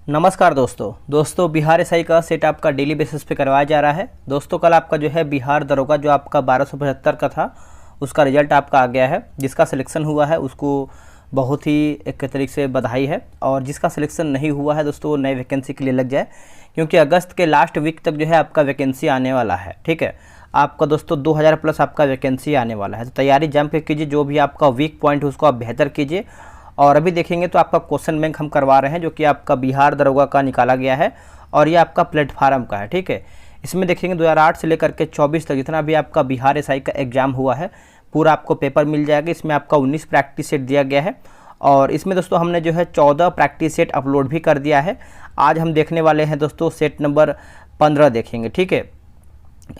नमस्कार दोस्तों बिहार एसआई का सेट आपका डेली बेसिस पे करवाया जा रहा है। दोस्तों कल आपका जो है बिहार दरोगा जो आपका 1275 का था उसका रिजल्ट आपका आ गया है। जिसका सिलेक्शन हुआ है उसको बहुत ही एक तरीके से बधाई है, और जिसका सिलेक्शन नहीं हुआ है दोस्तों वो नई वैकेंसी के लिए लग जाए, क्योंकि अगस्त के लास्ट वीक तक जो है आपका वैकेंसी आने वाला है। ठीक है, आपका दोस्तों 2000 प्लस आपका वैकेंसी आने वाला है, तो तैयारी जम पे कीजिए। जो भी आपका वीक पॉइंट है उसको आप बेहतर कीजिए। और अभी देखेंगे तो आपका क्वेश्चन बैंक हम करवा रहे हैं जो कि आपका बिहार दरोगा का निकाला गया है, और ये आपका प्लेटफार्म का है। ठीक है, इसमें देखेंगे 2008 से लेकर के 24 तक जितना भी आपका बिहार एसआई का एग्जाम हुआ है पूरा आपको पेपर मिल जाएगा। इसमें आपका 19 प्रैक्टिस सेट दिया गया है, और इसमें दोस्तों हमने जो है 14 प्रैक्टिस सेट अपलोड भी कर दिया है। आज हम देखने वाले हैं दोस्तों सेट नंबर 15 देखेंगे। ठीक है,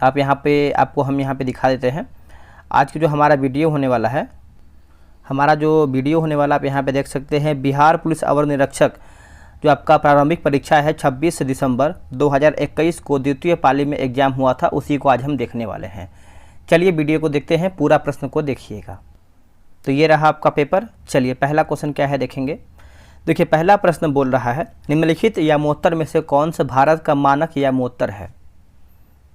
आप यहाँ पे आपको हम यहाँ पे दिखा देते हैं आज की जो हमारा वीडियो होने वाला है। आप यहाँ पे देख सकते हैं बिहार पुलिस अवर निरीक्षक जो आपका प्रारंभिक परीक्षा है 26 दिसंबर 2021 को द्वितीय पाली में एग्जाम हुआ था, उसी को आज हम देखने वाले हैं। चलिए वीडियो को देखते हैं, पूरा प्रश्न को देखिएगा। तो ये रहा आपका पेपर। चलिए पहला क्वेश्चन क्या है देखेंगे। देखिए पहला प्रश्न बोल रहा है निम्नलिखित यामोत्तर में से कौन सा भारत का मानक यामोत्तर है।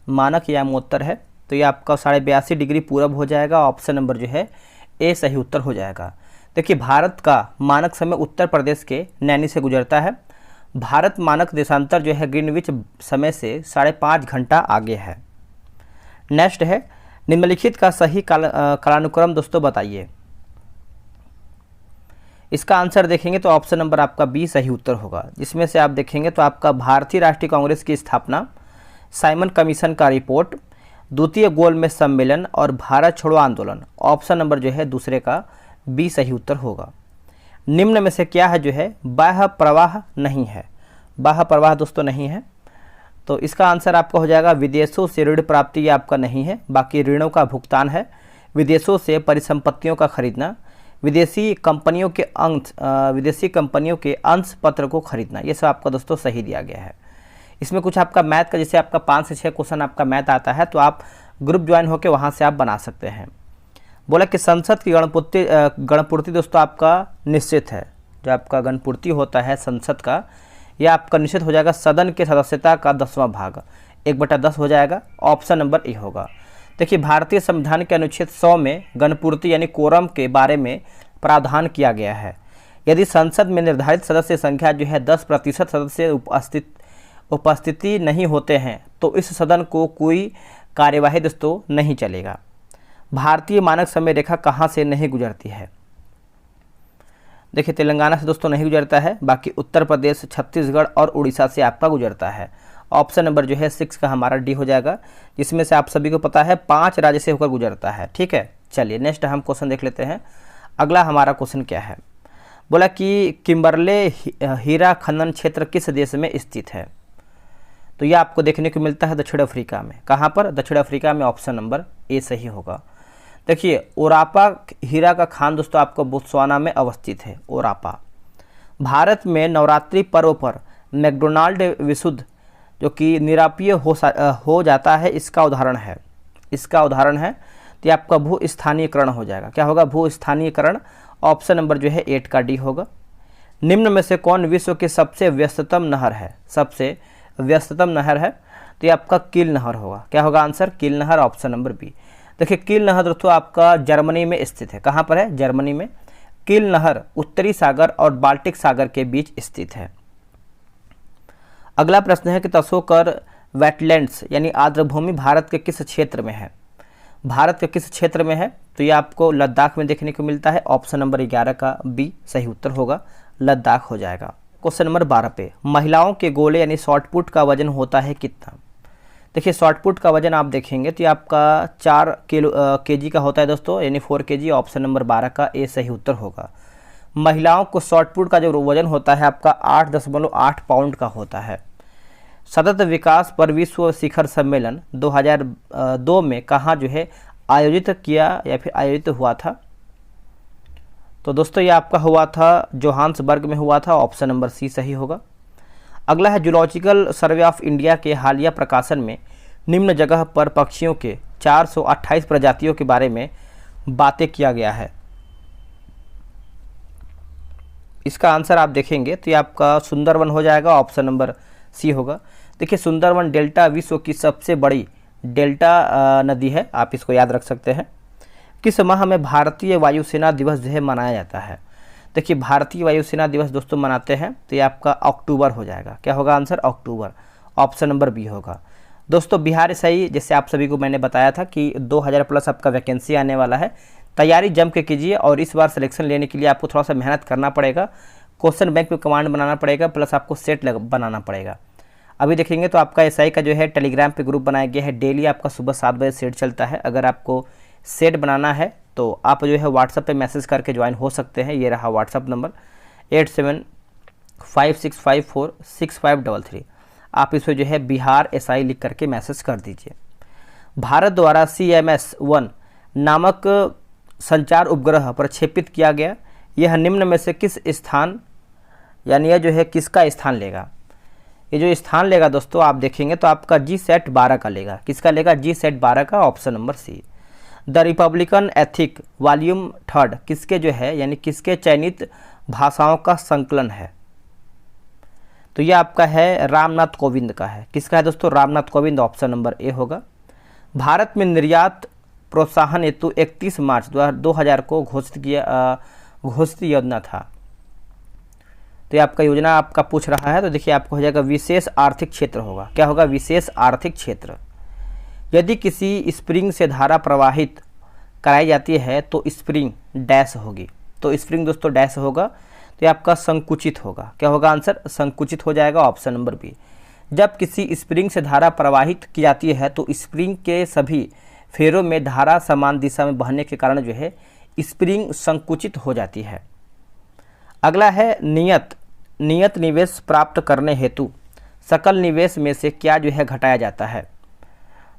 मानक यामोत्तर है तो ये आपका 82.5 डिग्री पूरब हो जाएगा। ऑप्शन नंबर जो है ए सही उत्तर हो जाएगा। देखिए भारत का मानक समय उत्तर प्रदेश के नैनी से गुजरता है। भारत मानक देशांतर जो है ग्रीनविच समय से 5.5 घंटा आगे है। नेक्स्ट है निम्नलिखित का सही कालानुक्रम दोस्तों बताइए। इसका आंसर देखेंगे तो ऑप्शन नंबर आपका बी सही उत्तर होगा, जिसमें से आप देखेंगे तो आपका भारतीय राष्ट्रीय कांग्रेस की स्थापना, साइमन कमीशन का रिपोर्ट, द्वितीय गोलमेज सम्मेलन और भारत छोड़ो आंदोलन। ऑप्शन नंबर जो है दूसरे का बी सही उत्तर होगा। निम्न में से क्या है जो है बाह्य प्रवाह नहीं है। बाह्य प्रवाह दोस्तों नहीं है, तो इसका आंसर आपका हो जाएगा विदेशों से ऋण प्राप्ति, ये आपका नहीं है। बाकी ऋणों का भुगतान है, विदेशों से परिसंपत्तियों का खरीदना, विदेशी कंपनियों के अंश पत्र को खरीदना, ये सब आपका दोस्तों सही दिया गया है। इसमें कुछ आपका मैथ का जैसे आपका 5 से 6 क्वेश्चन आपका मैथ आता है, तो आप ग्रुप ज्वाइन होकर वहाँ से आप बना सकते हैं। बोला कि संसद की गणपूर्ति दोस्तों आपका निश्चित है। जो आपका गणपूर्ति होता है संसद का, यह आपका निश्चित हो जाएगा सदन के सदस्यता का 10वां भाग 1/10 हो जाएगा। ऑप्शन नंबर ए होगा। देखिए भारतीय संविधान के अनुच्छेद 100 में गणपूर्ति यानी कोरम के बारे में प्रावधान किया गया है। यदि संसद में निर्धारित सदस्य संख्या जो है 10% सदस्य उपस्थिति नहीं होते हैं तो इस सदन को कोई कार्यवाही दोस्तों नहीं चलेगा। भारतीय मानक समय रेखा कहाँ से नहीं गुजरती है। देखिए तेलंगाना से दोस्तों नहीं गुजरता है, बाकी उत्तर प्रदेश, छत्तीसगढ़ और उड़ीसा से आपका गुजरता है। ऑप्शन नंबर जो है 6 का हमारा डी हो जाएगा, जिसमें से आप सभी को पता है 5 राज्य से होकर गुजरता है। ठीक है, चलिए नेक्स्ट हम क्वेश्चन देख लेते हैं। अगला हमारा क्वेश्चन क्या है, बोला कि किम्बरले हीरा खनन क्षेत्र किस देश में स्थित है। तो यह आपको देखने को मिलता है दक्षिण अफ्रीका में। कहाँ पर? दक्षिण अफ्रीका में। ऑप्शन नंबर ए सही होगा। देखिए ओरापा हीरा का खान दोस्तों आपको बोत्सवाना में अवस्थित है। ओरापा भारत में नवरात्रि पर्व पर मैकडोनाल्ड विशुद्ध जो कि निरापीय हो जाता है, इसका उदाहरण है। तो ये आपका भू स्थानीयकरण हो जाएगा। क्या होगा? भू स्थानीयकरण। ऑप्शन नंबर जो है 8 का डी होगा। निम्न में से कौन विश्व की सबसे व्यस्ततम नहर है। सबसे व्यस्ततम नहर है तो ये आपका कील नहर होगा। क्या होगा आंसर? कील नहर। Option number B. देखिए कील नहर दोस्तों आपका जर्मनी में स्थित है। कहाँ पर है? जर्मनी में। कील नहर उत्तरी सागर और बाल्टिक सागर के बीच स्थित है। अगला प्रश्न है कि तसोकर वेटलैंड्स यानी आर्द्रभूमि भारत के किस क्षेत्र में है। भारत के किस क्षेत्र में है? तो ये आपको लद्दाख में देखने को मिलता है। ऑप्शन नंबर 11 का बी सही उत्तर होगा, लद्दाख हो जाएगा। क्वेश्चन नंबर 12 पे महिलाओं के गोले यानी शॉटपुट का वजन होता है कितना। देखिए शॉटपुट का वजन आप देखेंगे तो ये आपका 4 केजी का होता है दोस्तों, यानी 4 केजी। ऑप्शन नंबर 12 का ए सही उत्तर होगा। महिलाओं को शॉटपुट का जो वजन होता है आपका 8.8 पाउंड का होता है। सतत विकास पर विश्व शिखर सम्मेलन 2002 में कहाँ जो है आयोजित किया या फिर आयोजित हुआ था। तो दोस्तों ये आपका हुआ था जोहान्सबर्ग में हुआ था। ऑप्शन नंबर सी सही होगा। अगला है जूलॉजिकल सर्वे ऑफ इंडिया के हालिया प्रकाशन में निम्न जगह पर पक्षियों के 428 प्रजातियों के बारे में बातें किया गया है। इसका आंसर आप देखेंगे तो ये आपका सुंदरवन हो जाएगा, ऑप्शन नंबर सी होगा। देखिए सुंदरवन डेल्टा विश्व की सबसे बड़ी डेल्टा नदी है, आप इसको याद रख सकते हैं। किस माह में भारतीय वायुसेना दिवस जो है मनाया जाता है? देखिए भारतीय वायुसेना दिवस दोस्तों मनाते हैं तो ये आपका अक्टूबर हो जाएगा। क्या होगा आंसर? अक्टूबर, ऑप्शन नंबर बी होगा। दोस्तों बिहार एसआई जैसे आप सभी को मैंने बताया था कि 2000 प्लस आपका वैकेंसी आने वाला है, तैयारी जम के कीजिए और इस बार सिलेक्शन लेने के लिए आपको थोड़ा सा मेहनत करना पड़ेगा, क्वेश्चन बैंक में कमांड बनाना पड़ेगा, प्लस आपको सेट बनाना पड़ेगा। अभी देखेंगे तो आपका एसआई का जो है टेलीग्राम पे ग्रुप बनाया गया है, डेली आपका सुबह 7 बजे सेट चलता है। अगर आपको सेट बनाना है तो आप जो है व्हाट्सएप पे मैसेज करके ज्वाइन हो सकते हैं। ये रहा व्हाट्सएप नंबर 8756546533। आप इस पर जो है बिहार एसआई लिख करके मैसेज कर दीजिए। भारत द्वारा CMS-1 नामक संचार उपग्रह प्रक्षेपित किया गया, यह निम्न में से किस स्थान, यानी यह जो है किसका स्थान लेगा? ये जो स्थान लेगा दोस्तों आप देखेंगे तो आपका GSAT-12 का लेगा। किसका लेगा? GSAT-12 का, option number C. The Republican ethic volume 3 किसके जो है यानी किसके चयनित भाषाओं का संकलन है? तो ये आपका है रामनाथ कोविंद का है। किसका है दोस्तों? Ramnath Kovind, option number A होगा। भारत में निर्यात प्रोत्साहन हेतु 31 मार्च 2000 को घोषित योजना था। तो ये आपका योजना आपका पूछ रहा है, तो देखिए आपको हो जाएगा विशेष आर्थिक क्षेत्र होगा। क्या होगा? विशेष आर्थिक क्षेत्र। यदि किसी स्प्रिंग से धारा प्रवाहित कराई जाती है तो स्प्रिंग डैश होगी। तो स्प्रिंग दोस्तों डैश होगा, तो ये आपका संकुचित होगा। क्या होगा आंसर? संकुचित हो जाएगा, ऑप्शन नंबर बी। जब किसी स्प्रिंग से धारा प्रवाहित की जाती है तो स्प्रिंग के सभी फेरों में धारा समान दिशा में बहने के कारण जो है स्प्रिंग संकुचित हो जाती है। अगला है नियत निवेश प्राप्त करने हेतु सकल निवेश में से क्या जो है घटाया जाता है?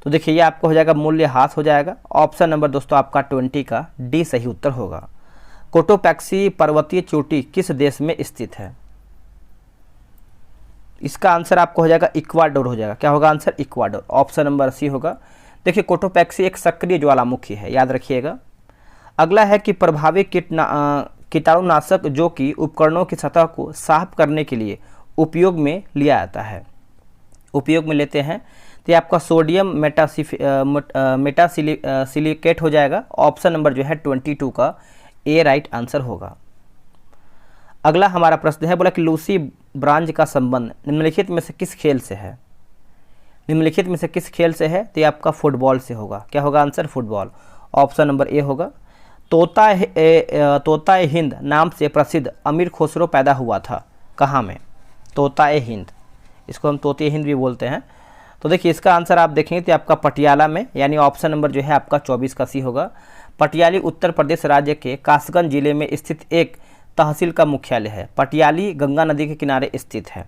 तो देखिए ये आपको हो जाएगा मूल्यह्रास हो जाएगा, ऑप्शन नंबर दोस्तों आपका 20 का डी सही उत्तर होगा। कोटोपैक्सी पर्वतीय चोटी किस देश में स्थित है? इसका आंसर आपको हो जाएगा इक्वाडोर हो जाएगा। क्या होगा answer? Ecuador, option number C होगा। देखिए कोटोपैक्सी एक सक्रिय ज्वालामुखी है, याद रखिएगा। अगला है कि प्रभावी कीटाणुनाशक जो कि उपकरणों की सतह को साफ करने के लिए उपयोग में लिया जाता है, उपयोग में लेते हैं, तो ये आपका सोडियम मेटासिलिकेट हो जाएगा। ऑप्शन नंबर जो है 22 का ए राइट आंसर होगा। अगला हमारा प्रश्न है, बोला कि लूसी ब्रांज का संबंध निम्नलिखित में से किस खेल से है? निम्नलिखित में से किस खेल से है? तो ये आपका फुटबॉल से होगा। क्या होगा answer? Football, option number A होगा। तोता ए हिंद नाम से प्रसिद्ध अमीर खुसरो पैदा हुआ था कहाँ में? तोता ए हिंद, इसको हम तोते हिंद भी बोलते हैं। तो देखिए इसका आंसर आप देखेंगे तो आपका पटियाला में, यानी ऑप्शन नंबर जो है आपका 24 का सी होगा। पटियाली उत्तर प्रदेश राज्य के कासगंज जिले में स्थित एक तहसील का मुख्यालय है। पटियाली गंगा नदी के किनारे स्थित है,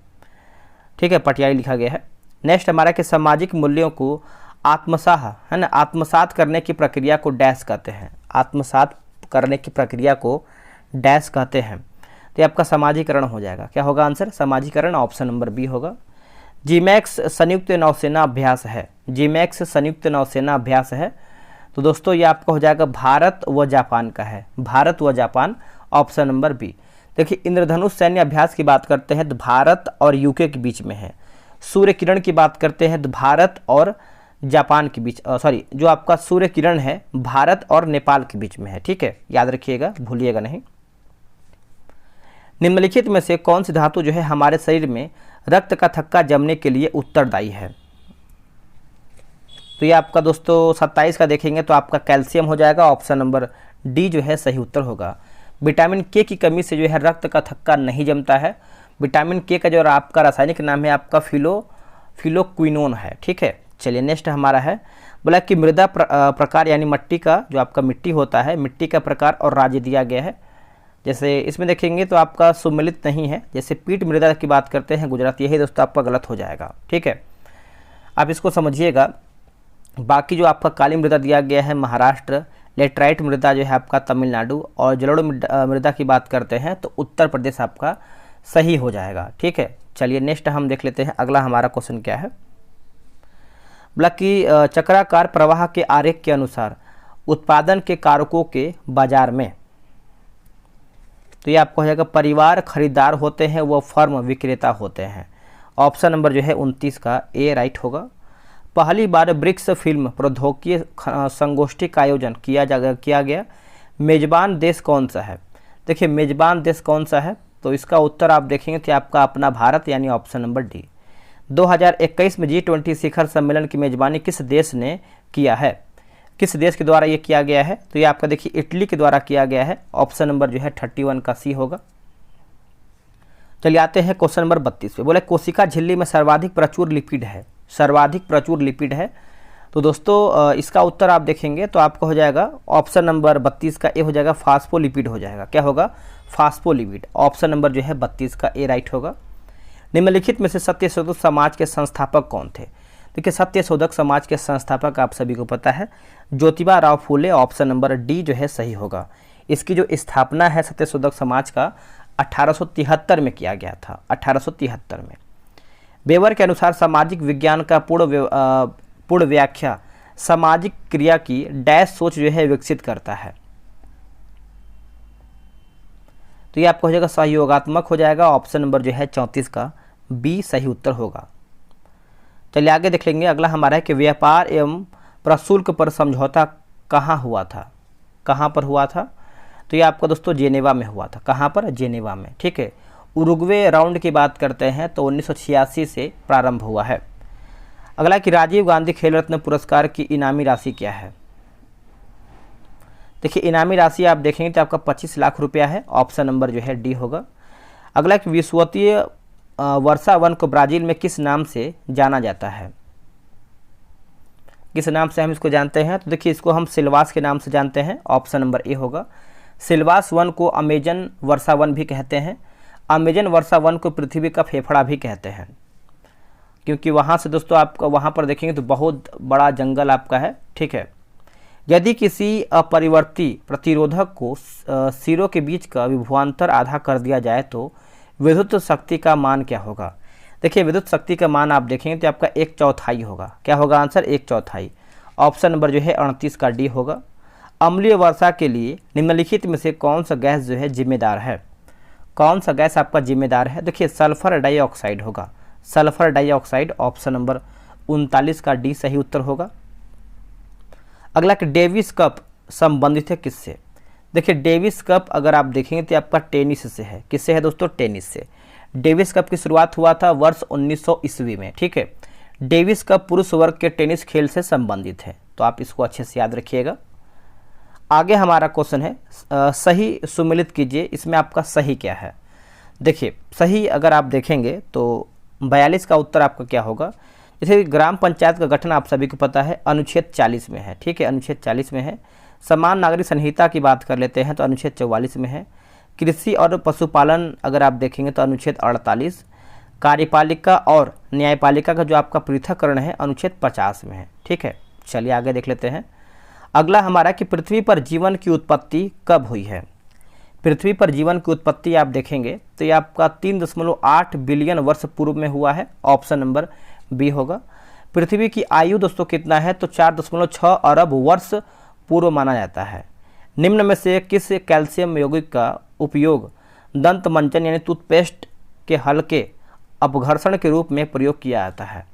ठीक है, पटियाली लिखा गया है। नेक्स्ट हमारा कि सामाजिक मूल्यों को आत्मसात करने की प्रक्रिया को डैश कहते हैं। आत्मसात करने की प्रक्रिया को डैश कहते हैं, तो ये आपका समाजीकरण हो जाएगा। क्या होगा आंसर? समाजीकरण, ऑप्शन नंबर बी होगा। जीमैक्स संयुक्त नौसेना अभ्यास है, जीमैक्स संयुक्त नौसेना अभ्यास है, तो दोस्तों ये आपका हो जाएगा भारत व जापान का है, भारत व जापान, ऑप्शन नंबर बी। देखिए इंद्रधनुष सैन्य अभ्यास की बात करते हैं तो भारत और यूके के बीच में है। सूर्य किरण की बात करते हैं तो भारत और जापान के बीच, जो आपका सूर्य किरण है भारत और नेपाल के बीच में है, ठीक है, याद रखिएगा, भूलिएगा नहीं। निम्नलिखित में से कौन सी धातु जो है हमारे शरीर में रक्त का थक्का जमने के लिए उत्तरदायी है? तो ये आपका दोस्तों 27 का देखेंगे तो आपका कैल्शियम हो जाएगा, ऑप्शन नंबर डी जो है सही उत्तर होगा। विटामिन के की कमी से जो है रक्त का थक्का नहीं जमता है। विटामिन के का जो आपका रासायनिक नाम है आपका फिलोक्विनोन है, ठीक है। चलिए नेक्स्ट हमारा है, बोला कि मृदा प्रकार यानी मिट्टी का जो आपका मिट्टी होता है, मिट्टी का प्रकार और राज्य दिया गया है। जैसे इसमें देखेंगे तो आपका सुमिलित नहीं है, जैसे पीट मृदा की बात करते हैं गुजरात, यही दोस्तों आपका गलत हो जाएगा, ठीक है, आप इसको समझिएगा। बाकी जो आपका काली मृदा दिया गया है महाराष्ट्र, लेटराइट मृदा जो है आपका तमिलनाडु, और जलोढ़ मृदा की बात करते हैं तो उत्तर प्रदेश आपका सही हो जाएगा, ठीक है। चलिए नेक्स्ट हम देख लेते हैं, अगला हमारा क्वेश्चन क्या है। बोला कि चक्राकार प्रवाह के आरेख के अनुसार उत्पादन के कारकों के बाजार में, तो ये आपको हो जाएगा परिवार खरीदार होते हैं वो फर्म विक्रेता होते हैं। ऑप्शन नंबर जो है 29 का ए राइट होगा। पहली बार ब्रिक्स फिल्म प्रौद्योगिकी संगोष्ठी का आयोजन किया गया मेजबान देश कौन सा है। देखिए मेजबान देश कौन सा है, तो इसका उत्तर आप देखेंगे तो आपका अपना भारत यानी ऑप्शन नंबर डी। 2021 में G20 शिखर सम्मेलन की मेजबानी किस देश ने किया है, किस देश के द्वारा ये किया गया है, तो ये आपका देखिए इटली के द्वारा किया गया है। ऑप्शन नंबर जो है 31 का सी होगा। चलिए आते हैं क्वेश्चन नंबर 32 पे। बोले कोशिका झिल्ली में सर्वाधिक प्रचुर लिपिड है, सर्वाधिक प्रचुर लिपिड है। तो दोस्तों इसका उत्तर आप देखेंगे तो आपको हो जाएगा ऑप्शन नंबर 32 का ए हो जाएगा, फास्फोलिपिड हो जाएगा। क्या होगा, फास्फोलिपिड। ऑप्शन नंबर जो है 32 का ए राइट होगा। निम्नलिखित में से सत्यशोधक समाज के संस्थापक कौन थे। देखिए सत्यशोधक समाज के संस्थापक आप सभी को पता है ज्योतिबा राव फूले। ऑप्शन नंबर डी जो है सही होगा। इसकी जो स्थापना है सत्यशोधक समाज का 1873 में किया गया था, 1873 में। वेबर के अनुसार सामाजिक विज्ञान का पूर्ण व्याख्या सामाजिक क्रिया की डैश सोच जो है विकसित करता है। तो ये आपको हो जाएगा सहयोगात्मक हो जाएगा। ऑप्शन नंबर जो है 34 का बी सही उत्तर होगा। चलिए आगे देख लेंगे। अगला हमारा है कि व्यापार एवं प्रशुल्क पर समझौता कहाँ हुआ था, कहाँ पर हुआ था, तो ये आपका दोस्तों जेनेवा में हुआ था। कहाँ पर, जेनेवा में, ठीक है। उरुग्वे राउंड की बात करते हैं तो 1986 से प्रारंभ हुआ है। अगला कि राजीव गांधी खेल रत्न पुरस्कार की इनामी राशि क्या है। देखिए इनामी राशि आप देखेंगे तो आपका 25 लाख रुपया है। ऑप्शन नंबर जो है डी होगा। अगला कि विश्ववीय वर्षा वन को ब्राजील में किस नाम से जाना जाता है, किस नाम से हम इसको जानते हैं, तो देखिए इसको हम सिल्वास के नाम से जानते हैं। ऑप्शन नंबर ए होगा। सिल्वास वन को अमेजन वर्षा वन भी कहते हैं। अमेजन वर्षा वन को पृथ्वी का फेफड़ा भी कहते हैं, क्योंकि वहाँ से दोस्तों आपका वहाँ पर देखेंगे तो बहुत बड़ा जंगल आपका है, ठीक है। यदि किसी अपरिवर्ती प्रतिरोधक को सिरों के बीच का विभवांतर आधा कर दिया जाए तो विद्युत शक्ति का मान क्या होगा। देखिए विद्युत शक्ति का मान आप देखेंगे तो आपका 1/4 होगा। क्या होगा आंसर, 1/4। ऑप्शन नंबर जो है 38 का डी होगा। अम्लीय वर्षा के लिए निम्नलिखित में से कौन सा गैस जो है जिम्मेदार है, कौन सा गैस आपका जिम्मेदार है। देखिए सल्फर डाइऑक्साइड होगा, सल्फर डाइऑक्साइड। ऑप्शन नंबर 39 का डी सही उत्तर होगा। अगला कि डेविस कप संबंधित है किससे। देखिए डेविस कप अगर आप देखेंगे तो आपका टेनिस से है। किससे है दोस्तों, टेनिस से। डेविस कप की शुरुआत हुआ था वर्ष 1900 ईस्वी में, ठीक है। डेविस कप पुरुष वर्ग के टेनिस खेल से संबंधित है, तो आप इसको अच्छे से याद रखिएगा। आगे हमारा क्वेश्चन है सही सुमेलित कीजिए, इसमें आपका सही क्या है। देखिए सही अगर आप देखेंगे तो 42 का उत्तर आपका क्या होगा। जैसे ग्राम पंचायत का गठन आप सभी को पता है अनुच्छेद 40 में है, ठीक है, अनुच्छेद 40 में है। समान नागरिक संहिता की बात कर लेते हैं तो अनुच्छेद 44 में है। कृषि और पशुपालन अगर आप देखेंगे तो अनुच्छेद 48। कार्यपालिका और न्यायपालिका का जो आपका पृथककरण है अनुच्छेद 50 में है, ठीक है। चलिए आगे देख लेते हैं। अगला हमारा कि पृथ्वी पर जीवन की उत्पत्ति कब हुई है। पृथ्वी पर जीवन की उत्पत्ति आप देखेंगे तो ये आपका 3.8 बिलियन वर्ष पूर्व में हुआ है। ऑप्शन नंबर बी होगा। पृथ्वी की आयु दोस्तों कितना है, तो 4.6 अरब वर्ष पूर्व माना जाता है। निम्न में से किस कैल्शियम यौगिक का उपयोग दंत मंजन यानी टूथपेस्ट के हल्के अपघर्षण के रूप में प्रयोग किया जाता है।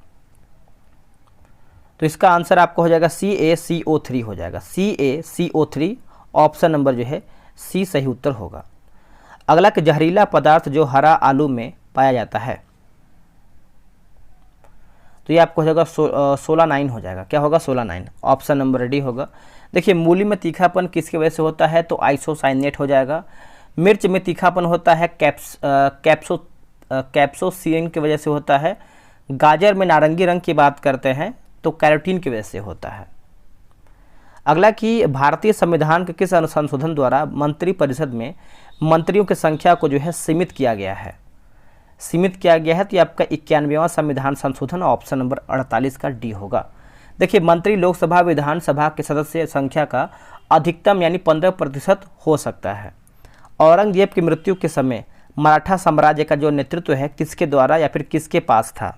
तो इसका आंसर आपको हो जाएगा CaCO3 हो जाएगा, CaCO3। ऑप्शन नंबर जो है सी सही उत्तर होगा। अगला कि जहरीला पदार्थ जो हरा आलू में पाया जाता है, तो ये आपको हो जाएगा 16 हो जाएगा। क्या होगा, 16। ऑप्शन नंबर डी होगा। देखिए मूली में तीखापन किसकी वजह से होता है, तो आइसोसाइनेट हो जाएगा। मिर्च में तीखापन होता है कैप्सोसिन की वजह से होता है। गाजर में नारंगी रंग की बात करते हैं तो कैरोटीन की वजह से होता है। अगला कि भारतीय संविधान के किस अनुसंशोधन द्वारा मंत्रिपरिषद में मंत्रियों की संख्या को जो है सीमित किया गया है, सीमित किया गया है, तो ये आपका 91वां संविधान संशोधन। ऑप्शन नंबर 48 का डी होगा। देखिए मंत्री लोकसभा विधानसभा के सदस्य संख्या का अधिकतम यानी 15% हो सकता है। औरंगजेब की मृत्यु के समय मराठा साम्राज्य का जो नेतृत्व है किसके द्वारा या फिर किसके पास था,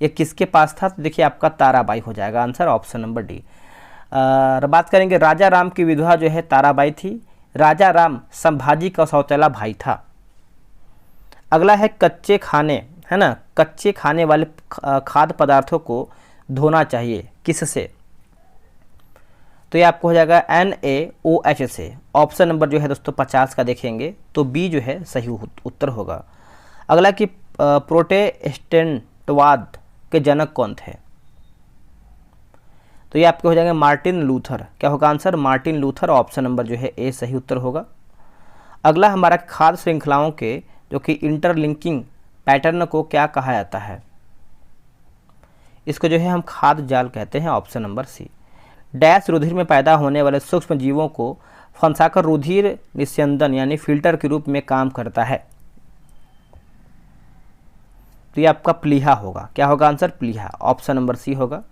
ये किसके पास था, तो देखिए आपका ताराबाई हो जाएगा आंसर। Option number D. बात करेंगे राजा राम की विधवा जो है ताराबाई थी। राजा राम संभाजी का सौतेला भाई था। अगला है कच्चे खाने, है ना, कच्चे खाने वाले खाद्य पदार्थों को धोना चाहिए किससे? तो ये आपको हो जाएगा NaOH से। ऑप्शन नंबर जो है दोस्तों 50 का देखेंगे तो बी जो है सही उत्तर होगा। अगला कि प्रोटेस्टेंटवाद के जनक कौन थे? तो ये आपके हो जाएंगे मार्टिन लूथर। क्या होगा answer? Martin Luther. Option number जो है ए सही उत्तर होगा। अगला हमारा खाद्य श्रृंखलाओं के जो कि इंटरलिंकिंग पैटर्न को क्या कहा जाता है? इसको जो है हम खाद्य जाल कहते हैं। ऑप्शन नंबर सी। डैश रुधिर में पैदा होने वाले सूक्ष्म जीवों को फंसाकर रुधिर निस्यंदन यानी फिल्टर के रूप में काम करता है। तो ये आपका प्लीहा होगा। क्या होगा आंसर? प्लीहा। ऑप्शन नंबर सी होगा।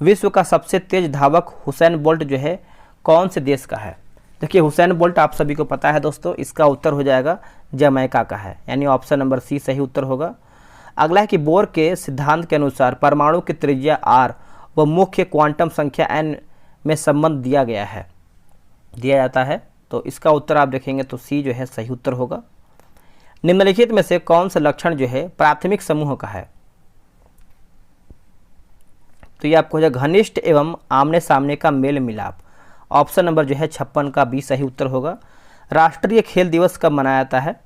विश्व का सबसे तेज धावक हुसैन बोल्ट जो है कौन से देश का है? देखिए हुसैन बोल्ट आप सभी को पता है दोस्तों, इसका उत्तर हो जाएगा जमैका का है, यानी ऑप्शन नंबर सी सही उत्तर होगा। अगला है कि बोर के सिद्धांत के अनुसार परमाणु की त्रिज्या r व मुख्य क्वांटम संख्या n में संबंध दिया जाता है। तो इसका उत्तर आप देखेंगे तो सी जो है सही उत्तर होगा। निम्नलिखित में से कौन सा लक्षण जो है प्राथमिक समूह का है? तो ये आपको हो जाएगा घनिष्ठ एवं आमने सामने का मेल मिलाप। ऑप्शन नंबर जो है 56 का बी सही उत्तर होगा। राष्ट्रीय खेल दिवस कब मनाया जाता है?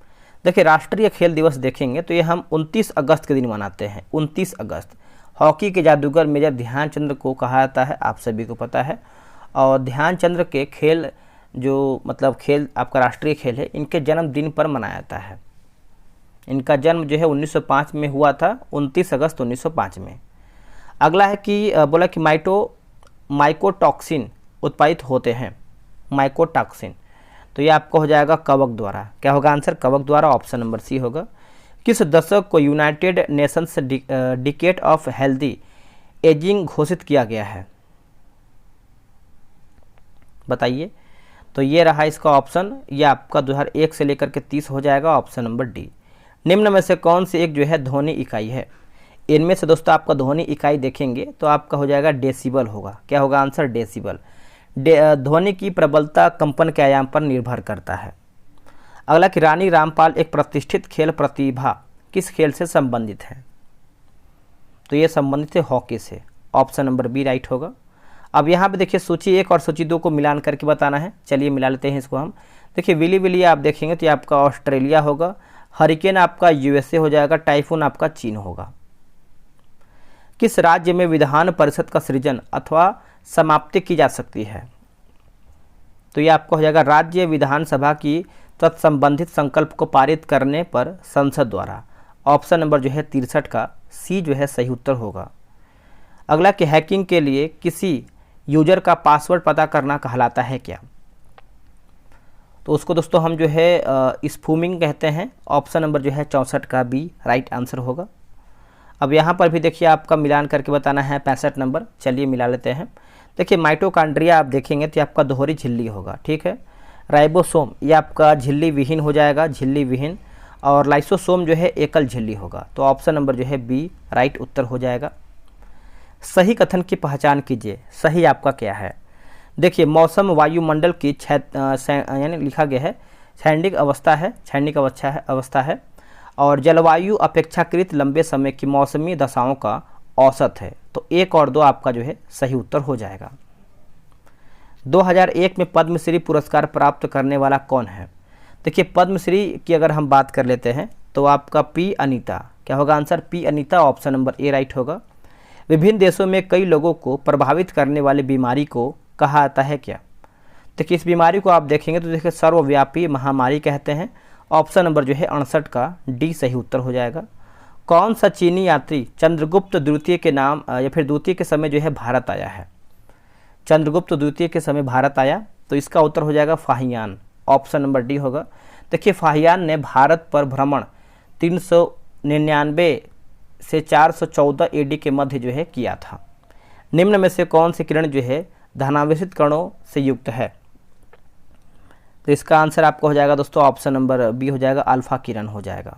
देखिए राष्ट्रीय खेल दिवस देखेंगे तो ये हम 29 अगस्त के दिन मनाते हैं। 29 अगस्त हॉकी के जादूगर मेजर ध्यानचंद को कहा जाता है, आप सभी को पता है। और ध्यानचंद के खेल जो मतलब खेल आपका राष्ट्रीय खेल है, इनके जन्मदिन पर मनाया जाता है। इनका जन्म जो है 1905 में हुआ था, 29 अगस्त 1905 में। अगला है कि बोला कि माइकोटॉक्सिन उत्पादित होते हैं। माइकोटॉक्सिन तो ये आपको हो जाएगा कवक द्वारा। क्या होगा आंसर? कवक द्वारा। ऑप्शन नंबर सी होगा। किस दशक को United Nations decade of healthy ageing घोषित किया गया है? बताइए। तो ये रहा इसका ऑप्शन। ये आपका 2001 से लेकर के 30 हो जाएगा। Option number D. निम्न में से कौन सी एक जो है ध्वनि इकाई है? इनमें से दोस्तों आपका ध्वनि इकाई देखेंगे तो आपका हो जाएगा डेसिबल होगा। क्या होगा आंसर? डेसिबल। ध्वनि की प्रबलता कंपन के आयाम पर निर्भर करता है। अगला कि रानी रामपाल एक प्रतिष्ठित खेल प्रतिभा किस खेल से संबंधित है? तो ये संबंधित है हॉकी से। ऑप्शन नंबर बी राइट होगा। अब यहाँ पे देखिए सूची 1 और सूची 2 को मिलान करके बताना है। चलिए मिला लेते हैं इसको हम। देखिए विली विली आप देखेंगे तो ये आपका ऑस्ट्रेलिया होगा, हरिकेन आपका USA हो जाएगा, टाइफून आपका चीन होगा। किस राज्य में विधान परिषद का सृजन अथवा समाप्ति की जा सकती है? तो ये आपको हो जाएगा राज्य विधानसभा की तत्संबंधित संकल्प को पारित करने पर संसद द्वारा। ऑप्शन नंबर जो है 63 का सी जो है सही उत्तर होगा। अगला कि हैकिंग के लिए किसी यूजर का पासवर्ड पता करना कहलाता है क्या? तो उसको दोस्तों हम जो है स्पूमिंग कहते हैं। ऑप्शन नंबर जो है 64 का बी राइट आंसर होगा। अब यहाँ पर भी देखिए आपका मिलान करके बताना है 65 नंबर। चलिए मिला लेते हैं। देखिए माइटोकॉन्ड्रिया आप देखेंगे तो आपका दोहरी झिल्ली होगा, ठीक है। राइबोसोम ये आपका झिल्ली विहीन हो जाएगा, झिल्ली विहीन। और लाइसोसोम जो है एकल झिल्ली होगा। तो ऑप्शन नंबर जो है बी राइट उत्तर हो जाएगा। सही कथन की पहचान कीजिए। सही आपका क्या है? देखिए मौसम वायुमंडल की यानी लिखा गया है क्षैतिज अवस्था है और जलवायु अपेक्षाकृत लंबे समय की मौसमी दशाओं का औसत है। तो 1 और 2 आपका जो है सही उत्तर हो जाएगा। 2001 में पद्मश्री पुरस्कार प्राप्त करने वाला कौन है? देखिए पद्मश्री की अगर हम बात कर लेते हैं तो आपका पी अनीता। क्या होगा answer? P Anita. Option number A right होगा। विभिन्न देशों में कई लोगों को प्रभावित करने वाली बीमारी को कहा जाता है क्या? देखिए इस बीमारी को आप देखेंगे तो देखिए सर्वव्यापी महामारी कहते हैं। ऑप्शन नंबर जो है 68 का डी सही उत्तर हो जाएगा। कौन सा चीनी यात्री चंद्रगुप्त द्वितीय के नाम या फिर द्वितीय के समय जो है भारत आया है? चंद्रगुप्त द्वितीय के समय भारत आया तो इसका उत्तर हो जाएगा फाहियान। ऑप्शन नंबर डी होगा। देखिए फाहियान ने भारत पर भ्रमण 399 से 414 AD के मध्य जो है किया था। निम्न में से कौन सी किरण जो है धनावेशित कणों से युक्त है? तो इसका आंसर आपका हो जाएगा दोस्तों ऑप्शन नंबर बी हो जाएगा, अल्फा किरण हो जाएगा।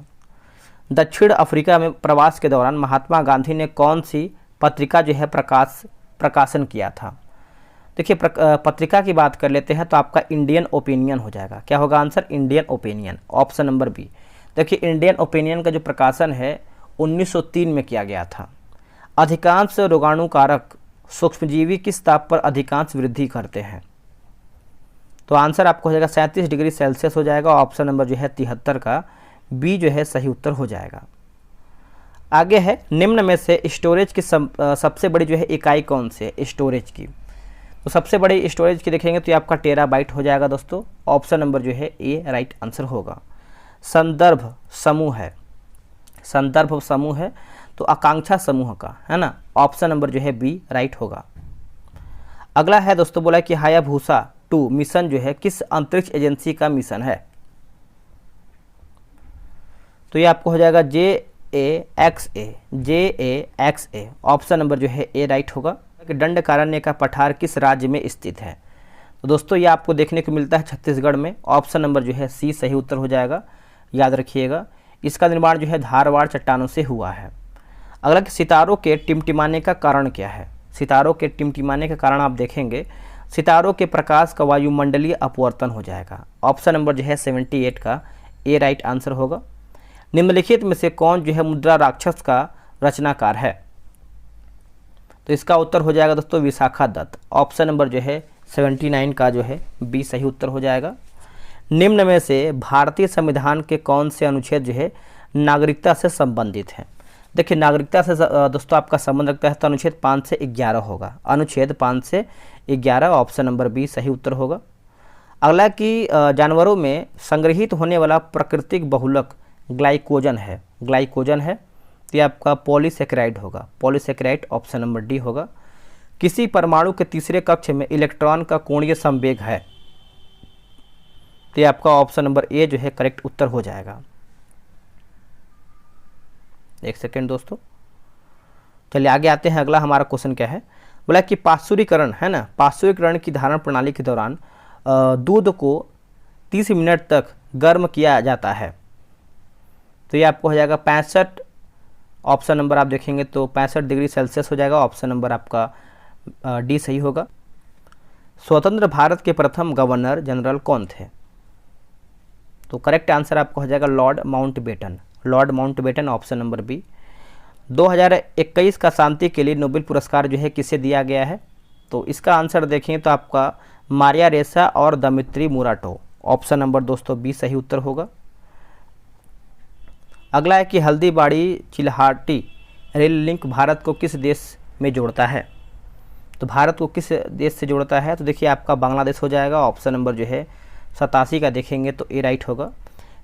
दक्षिण अफ्रीका में प्रवास के दौरान महात्मा गांधी ने कौन सी पत्रिका जो है प्रकाशन किया था? देखिए पत्रिका की बात कर लेते हैं तो आपका इंडियन ओपिनियन हो जाएगा। क्या होगा answer? Indian Opinion, option number B. देखिए इंडियन ओपिनियन का जो प्रकाशन है 1903 में किया गया था। अधिकांश रोगाणुकारक सूक्ष्मजीवी किस ताप पर अधिकांश वृद्धि करते हैं? तो आंसर आपको हो जाएगा 37 डिग्री सेल्सियस हो जाएगा। ऑप्शन नंबर जो है 73 का बी जो है सही उत्तर हो जाएगा। आगे है, निम्न में से स्टोरेज की सबसे बड़ी जो है इकाई कौन सी है स्टोरेज की? तो सबसे बड़ी स्टोरेज की देखेंगे तो ये आपका टेराबाइट हो जाएगा दोस्तों। ऑप्शन नंबर जो है ए राइट आंसर होगा। संदर्भ समूह है, संदर्भ समूह है तो आकांक्षा समूह का है ना, ऑप्शन नंबर जो है बी राइट होगा। अगला है दोस्तों, बोला कि हायाबुसा 2 मिशन जो है किस अंतरिक्ष एजेंसी का मिशन है? तो ये आपको हो जाएगा JAXA, ऑप्शन नंबर जो है ए राइट होगा। कि दंडकारण्य का पठार किस राज्य में स्थित है? तो दोस्तों ये आपको देखने को मिलता है छत्तीसगढ़ में। ऑप्शन नंबर जो है सी सही उत्तर हो जाएगा, याद रखिएगा। इसका निर्माण जो है धारवाड़ चट्टानों से हुआ है। अगला कि सितारों के टिमटिमाने का कारण क्या है? सितारों के टिमटिमाने का कारण आप देखेंगे सितारों के प्रकाश का वायुमंडलीय अपवर्तन हो जाएगा। ऑप्शन नंबर जो है 78 का ए राइट आंसर होगा। निम्नलिखित में से कौन जो है मुद्रा राक्षस का रचनाकार है? तो इसका उत्तर हो जाएगा दोस्तों विशाखा दत्त। ऑप्शन नंबर जो है 79 का जो है बी सही उत्तर हो जाएगा। निम्न में से भारतीय संविधान के कौन से अनुच्छेद जो है नागरिकता से संबंधित है? देखिए नागरिकता से दोस्तों आपका संबंध रखता है तो अनुच्छेद 5 से 11 होगा। अनुच्छेद 5 से 11, ऑप्शन नंबर बी सही उत्तर होगा। अगला कि जानवरों में संग्रहित होने वाला प्राकृतिक बहुलक ग्लाइकोजन है, ग्लाइकोजन है तो ये आपका पॉलीसेकेराइड होगा। पॉलीसेकेराइड ऑप्शन नंबर डी होगा। किसी परमाणु के तीसरे कक्ष में इलेक्ट्रॉन का कोणीय संवेग है? तो ये आपका ऑप्शन नंबर ए जो है करेक्ट उत्तर हो जाएगा। एक सेकेंड दोस्तों, चलिए आगे आते हैं। अगला हमारा क्वेश्चन क्या है? बोला कि पाश्चुरीकरण है ना, पाश्चुरीकरण की धारण प्रणाली के दौरान दूध को 30 मिनट तक गर्म किया जाता है। तो ये आपको हो जाएगा 65, ऑप्शन नंबर आप देखेंगे तो 65 डिग्री सेल्सियस हो जाएगा। ऑप्शन नंबर आपका डी सही होगा। स्वतंत्र भारत के प्रथम गवर्नर जनरल कौन थे? तो करेक्ट आंसर आपका हो जाएगा Lord Mountbatten, Lord Mountbatten, option number B. 2021 का शांति के लिए नोबेल पुरस्कार जो है किसे दिया गया है? तो इसका आंसर देखें तो आपका मारिया रेसा और दमित्री मुराटो, ऑप्शन नंबर दोस्तों बी सही उत्तर होगा। अगला है कि हल्दीबाड़ी चिल्हाटी रेल लिंक भारत को किस देश में जोड़ता है? तो भारत को किस देश से जोड़ता है? तो देखिए आपका बांग्लादेश हो जाएगा। ऑप्शन नंबर जो है 87 का देखेंगे तो ए राइट होगा।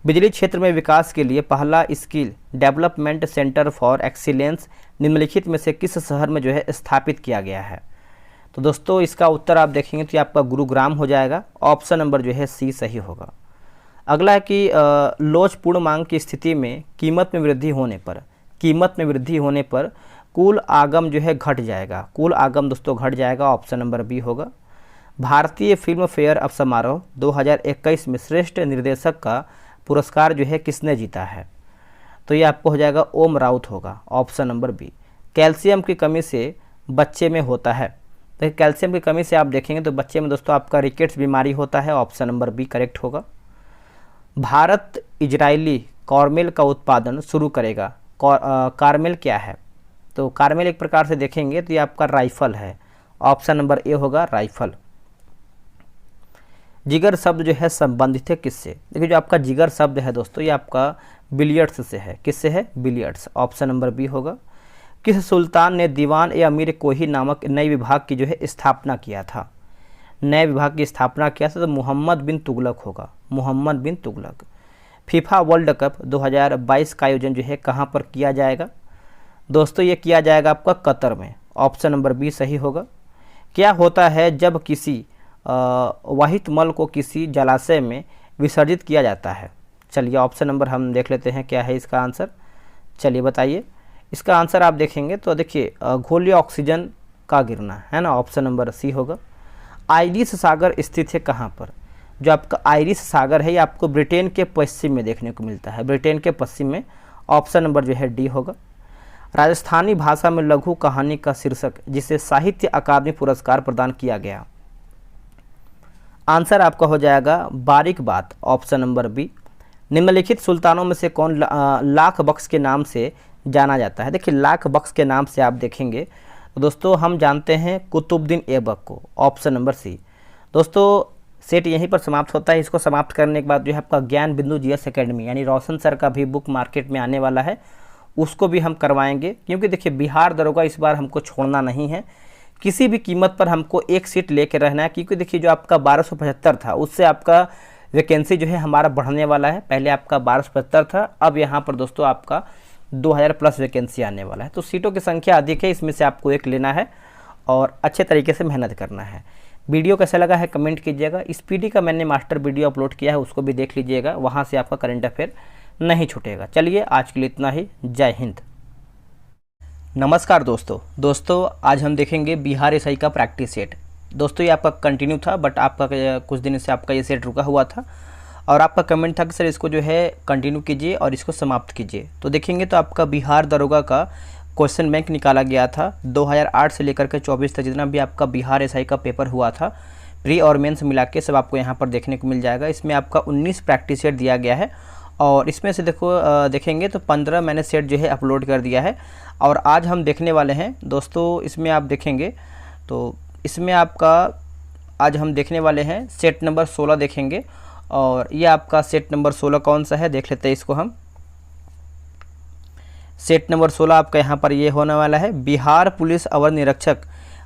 बिजली क्षेत्र में विकास के लिए पहला skill development centre for excellence निम्नलिखित में से किस शहर में जो है स्थापित किया गया है? तो दोस्तों इसका उत्तर आप देखेंगे तो आपका गुरुग्राम हो जाएगा। ऑप्शन नंबर जो है सी सही होगा। अगला है कि लोचपूर्ण मांग की स्थिति में कीमत में वृद्धि होने पर, कीमत में वृद्धि होने पर कुल आगम जो है घट जाएगा, कुल आगम दोस्तों घट जाएगा। ऑप्शन नंबर बी होगा। भारतीय फिल्म फेयर अब समारोह 2021 में श्रेष्ठ निर्देशक का पुरस्कार जो है किसने जीता है? तो ये आपको हो जाएगा ओम राउत होगा। Option number B. कैल्शियम की कमी से बच्चे में होता है? तो कैल्शियम की कमी से आप देखेंगे तो बच्चे में दोस्तों आपका रिकेट्स बीमारी होता है। ऑप्शन नंबर बी करेक्ट होगा। भारत इजरायली कॉर्मेल का उत्पादन शुरू करेगा। कार्मेल क्या है? तो कार्मेल एक प्रकार से देखेंगे तो ये आपका राइफल है। ऑप्शन नंबर ए होगा राइफल। जिगर शब्द जो है संबंधित है किससे? देखिए जो आपका जिगर शब्द है दोस्तों ये आपका बिलियर्ड्स से है। किससे है? बिलियर्ड्स। ऑप्शन नंबर बी होगा। किस सुल्तान ने दीवान ए अमीर कोही नामक नए विभाग की जो है स्थापना किया था? नए विभाग की स्थापना किया था तो मोहम्मद बिन तुगलक होगा, मोहम्मद बिन तुगलक। फीफा वर्ल्ड कप 2022 का आयोजन जो है कहाँ पर किया जाएगा? दोस्तों ये किया जाएगा आपका कतर में। ऑप्शन नंबर बी सही होगा। क्या होता है जब किसी वाहित मल को किसी जलाशय में विसर्जित किया जाता है? चलिए ऑप्शन नंबर हम देख लेते हैं क्या है इसका आंसर। चलिए बताइए इसका आंसर। आप देखेंगे तो देखिए घोलीय ऑक्सीजन का गिरना है ना। ऑप्शन नंबर सी होगा। आइरिश सागर स्थित है कहाँ पर? जो आपका आइरिश सागर है ये आपको ब्रिटेन के पश्चिम में देखने को मिलता है, ब्रिटेन के पश्चिम में। ऑप्शन नंबर जो है डी होगा। राजस्थानी भाषा में लघु कहानी का शीर्षक जिसे साहित्य अकादमी पुरस्कार प्रदान किया गया, आंसर आपका हो जाएगा बारीक बात, ऑप्शन नंबर बी। निम्नलिखित सुल्तानों में से कौन लाख बख्श के नाम से जाना जाता है? देखिए लाख बख्श के नाम से आप देखेंगे तो दोस्तों हम जानते हैं कुतुबुद्दीन ऐबक को, ऑप्शन नंबर सी। दोस्तों सेट यहीं पर समाप्त होता है। इसको समाप्त करने के बाद जो है आपका ज्ञान बिंदु जीएस एकेडमी यानी रोशन सर का भी बुक मार्केट में आने वाला है, उसको भी हम करवाएंगे। क्योंकि देखिए बिहार दरोगा इस बार हमको छोड़ना नहीं है, किसी भी कीमत पर हमको एक सीट लेके रहना है। क्योंकि देखिए जो आपका 1275 था उससे आपका वैकेंसी जो है हमारा बढ़ने वाला है। पहले आपका 1275 था, अब यहाँ पर दोस्तों आपका 2000 प्लस वैकेंसी आने वाला है। तो सीटों की संख्या अधिक है, इसमें से आपको एक लेना है और अच्छे तरीके से मेहनत करना है। वीडियो कैसा लगा है कमेंट कीजिएगा। इस पीडी का मैंने मास्टर वीडियो अपलोड किया है, उसको भी देख लीजिएगा, वहाँ से आपका करंट अफेयर नहीं छूटेगा। चलिए आज के लिए इतना ही, जय हिंद। नमस्कार दोस्तों आज हम देखेंगे बिहार एसआई का प्रैक्टिस सेट। दोस्तों ये आपका कंटिन्यू था, बट आपका कुछ दिन से आपका ये सेट रुका हुआ था और आपका कमेंट था कि सर इसको जो है कंटिन्यू कीजिए और इसको समाप्त कीजिए। तो देखेंगे तो आपका बिहार दरोगा का क्वेश्चन बैंक निकाला गया था 2008 से लेकर के 24 तक, जितना भी आपका बिहार एसआई का पेपर हुआ था प्री और मेंस मिला के सब आपको यहाँ पर देखने को मिल जाएगा। इसमें आपका 19 प्रैक्टिस सेट दिया गया है और इसमें से देखेंगे तो 15 मैंने सेट जो है अपलोड कर दिया है और आज हम देखने वाले हैं दोस्तों। इसमें आप देखेंगे तो इसमें आपका आज हम देखने वाले हैं सेट नंबर 16 देखेंगे और ये आपका सेट नंबर 16 कौन सा है देख लेते हैं इसको हम। सेट नंबर 16 आपका यहाँ पर ये होने वाला है बिहार पुलिस अवर निरीक्षक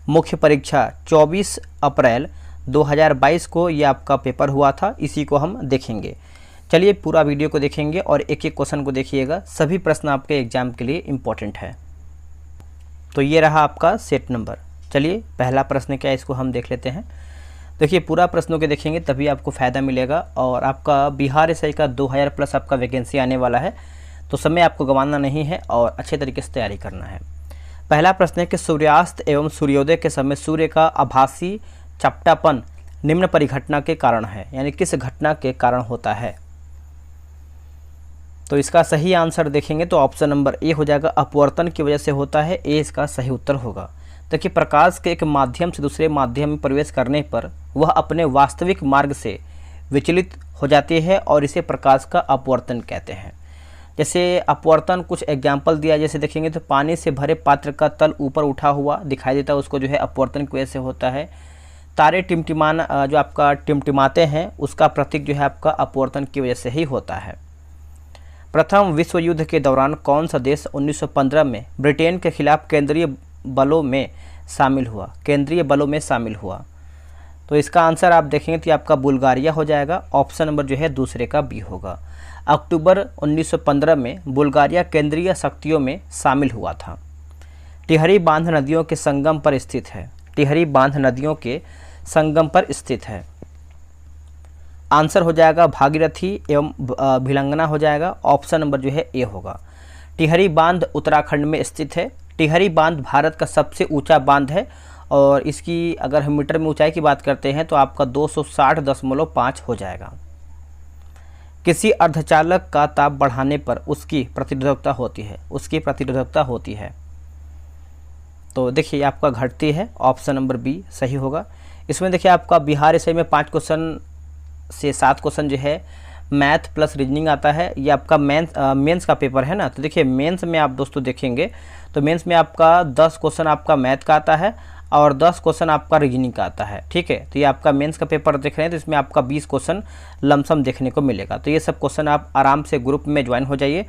मुख्य परीक्षा 24 अप्रैल 2022 को ये आपका पेपर हुआ था, इसी को हम देखेंगे। चलिए पूरा वीडियो को देखेंगे और एक एक क्वेश्चन को देखिएगा, सभी प्रश्न आपके एग्जाम के लिए इम्पोर्टेंट है। तो ये रहा आपका सेट नंबर। चलिए पहला प्रश्न क्या है इसको हम देख लेते हैं। देखिए पूरा प्रश्नों के देखेंगे तभी आपको फ़ायदा मिलेगा और आपका बिहार एसआई का 2000 प्लस आपका वैकेंसी आने वाला है, तो समय आपको गंवाना नहीं है और अच्छे तरीके से तैयारी करना है। पहला प्रश्न है कि सूर्यास्त एवं सूर्योदय के समय सूर्य का आभासी चपटापन निम्न परिघटना के कारण है, यानी किस घटना के कारण होता है? तो इसका सही आंसर देखेंगे तो ऑप्शन नंबर ए हो जाएगा, अपवर्तन की वजह से होता है। ए इसका सही उत्तर होगा। देखिए प्रकाश के एक माध्यम से दूसरे माध्यम में प्रवेश करने पर वह अपने वास्तविक मार्ग से विचलित हो जाती है और इसे प्रकाश का अपवर्तन कहते हैं। जैसे अपवर्तन कुछ एग्जाम्पल दिया, जैसे देखेंगे तो पानी से भरे पात्र का तल ऊपर उठा हुआ दिखाई देता है, उसको जो है अपवर्तन की वजह से होता है। तारे टिमटिमाना जो आपका टिमटिमाते हैं उसका प्रतीक जो है आपका अपवर्तन की वजह से ही होता है। प्रथम विश्व युद्ध के दौरान कौन सा देश 1915 में ब्रिटेन के खिलाफ केंद्रीय बलों में शामिल हुआ? केंद्रीय बलों में शामिल हुआ तो इसका आंसर आप देखेंगे तो आपका बुल्गारिया हो जाएगा। ऑप्शन नंबर जो है दूसरे का बी होगा। अक्टूबर 1915 में बुल्गारिया केंद्रीय शक्तियों में शामिल हुआ था। टिहरी बांध नदियों के संगम पर स्थित है। टिहरी बांध नदियों के संगम पर स्थित है। आंसर हो जाएगा भागीरथी एवं भिलंगना हो जाएगा। ऑप्शन नंबर जो है ए होगा। टिहरी बांध उत्तराखंड में स्थित है। टिहरी बांध भारत का सबसे ऊंचा बांध है और इसकी अगर हम मीटर में ऊंचाई की बात करते हैं तो आपका 260.5 हो जाएगा। किसी अर्धचालक का ताप बढ़ाने पर उसकी प्रतिरोधकता होती है। उसकी प्रतिरोधकता होती है तो देखिए आपका घटती है। ऑप्शन नंबर बी सही होगा। इसमें देखिए आपका बिहार एसआई में 5 क्वेश्चन से 7 क्वेश्चन जो है मैथ प्लस रीजनिंग आता है। ये आपका मेंस का पेपर है ना, तो देखिए मेंस में आप दोस्तों देखेंगे तो मेंस में आपका 10 क्वेश्चन आपका मैथ का आता है और 10 क्वेश्चन आपका रीजनिंग का आता है। ठीक है, तो ये आपका मेंस का पेपर देख रहे हैं तो इसमें आपका 20 क्वेश्चन लमसम देखने को मिलेगा। तो ये सब क्वेश्चन आप आराम से ग्रुप में ज्वाइन हो जाइए।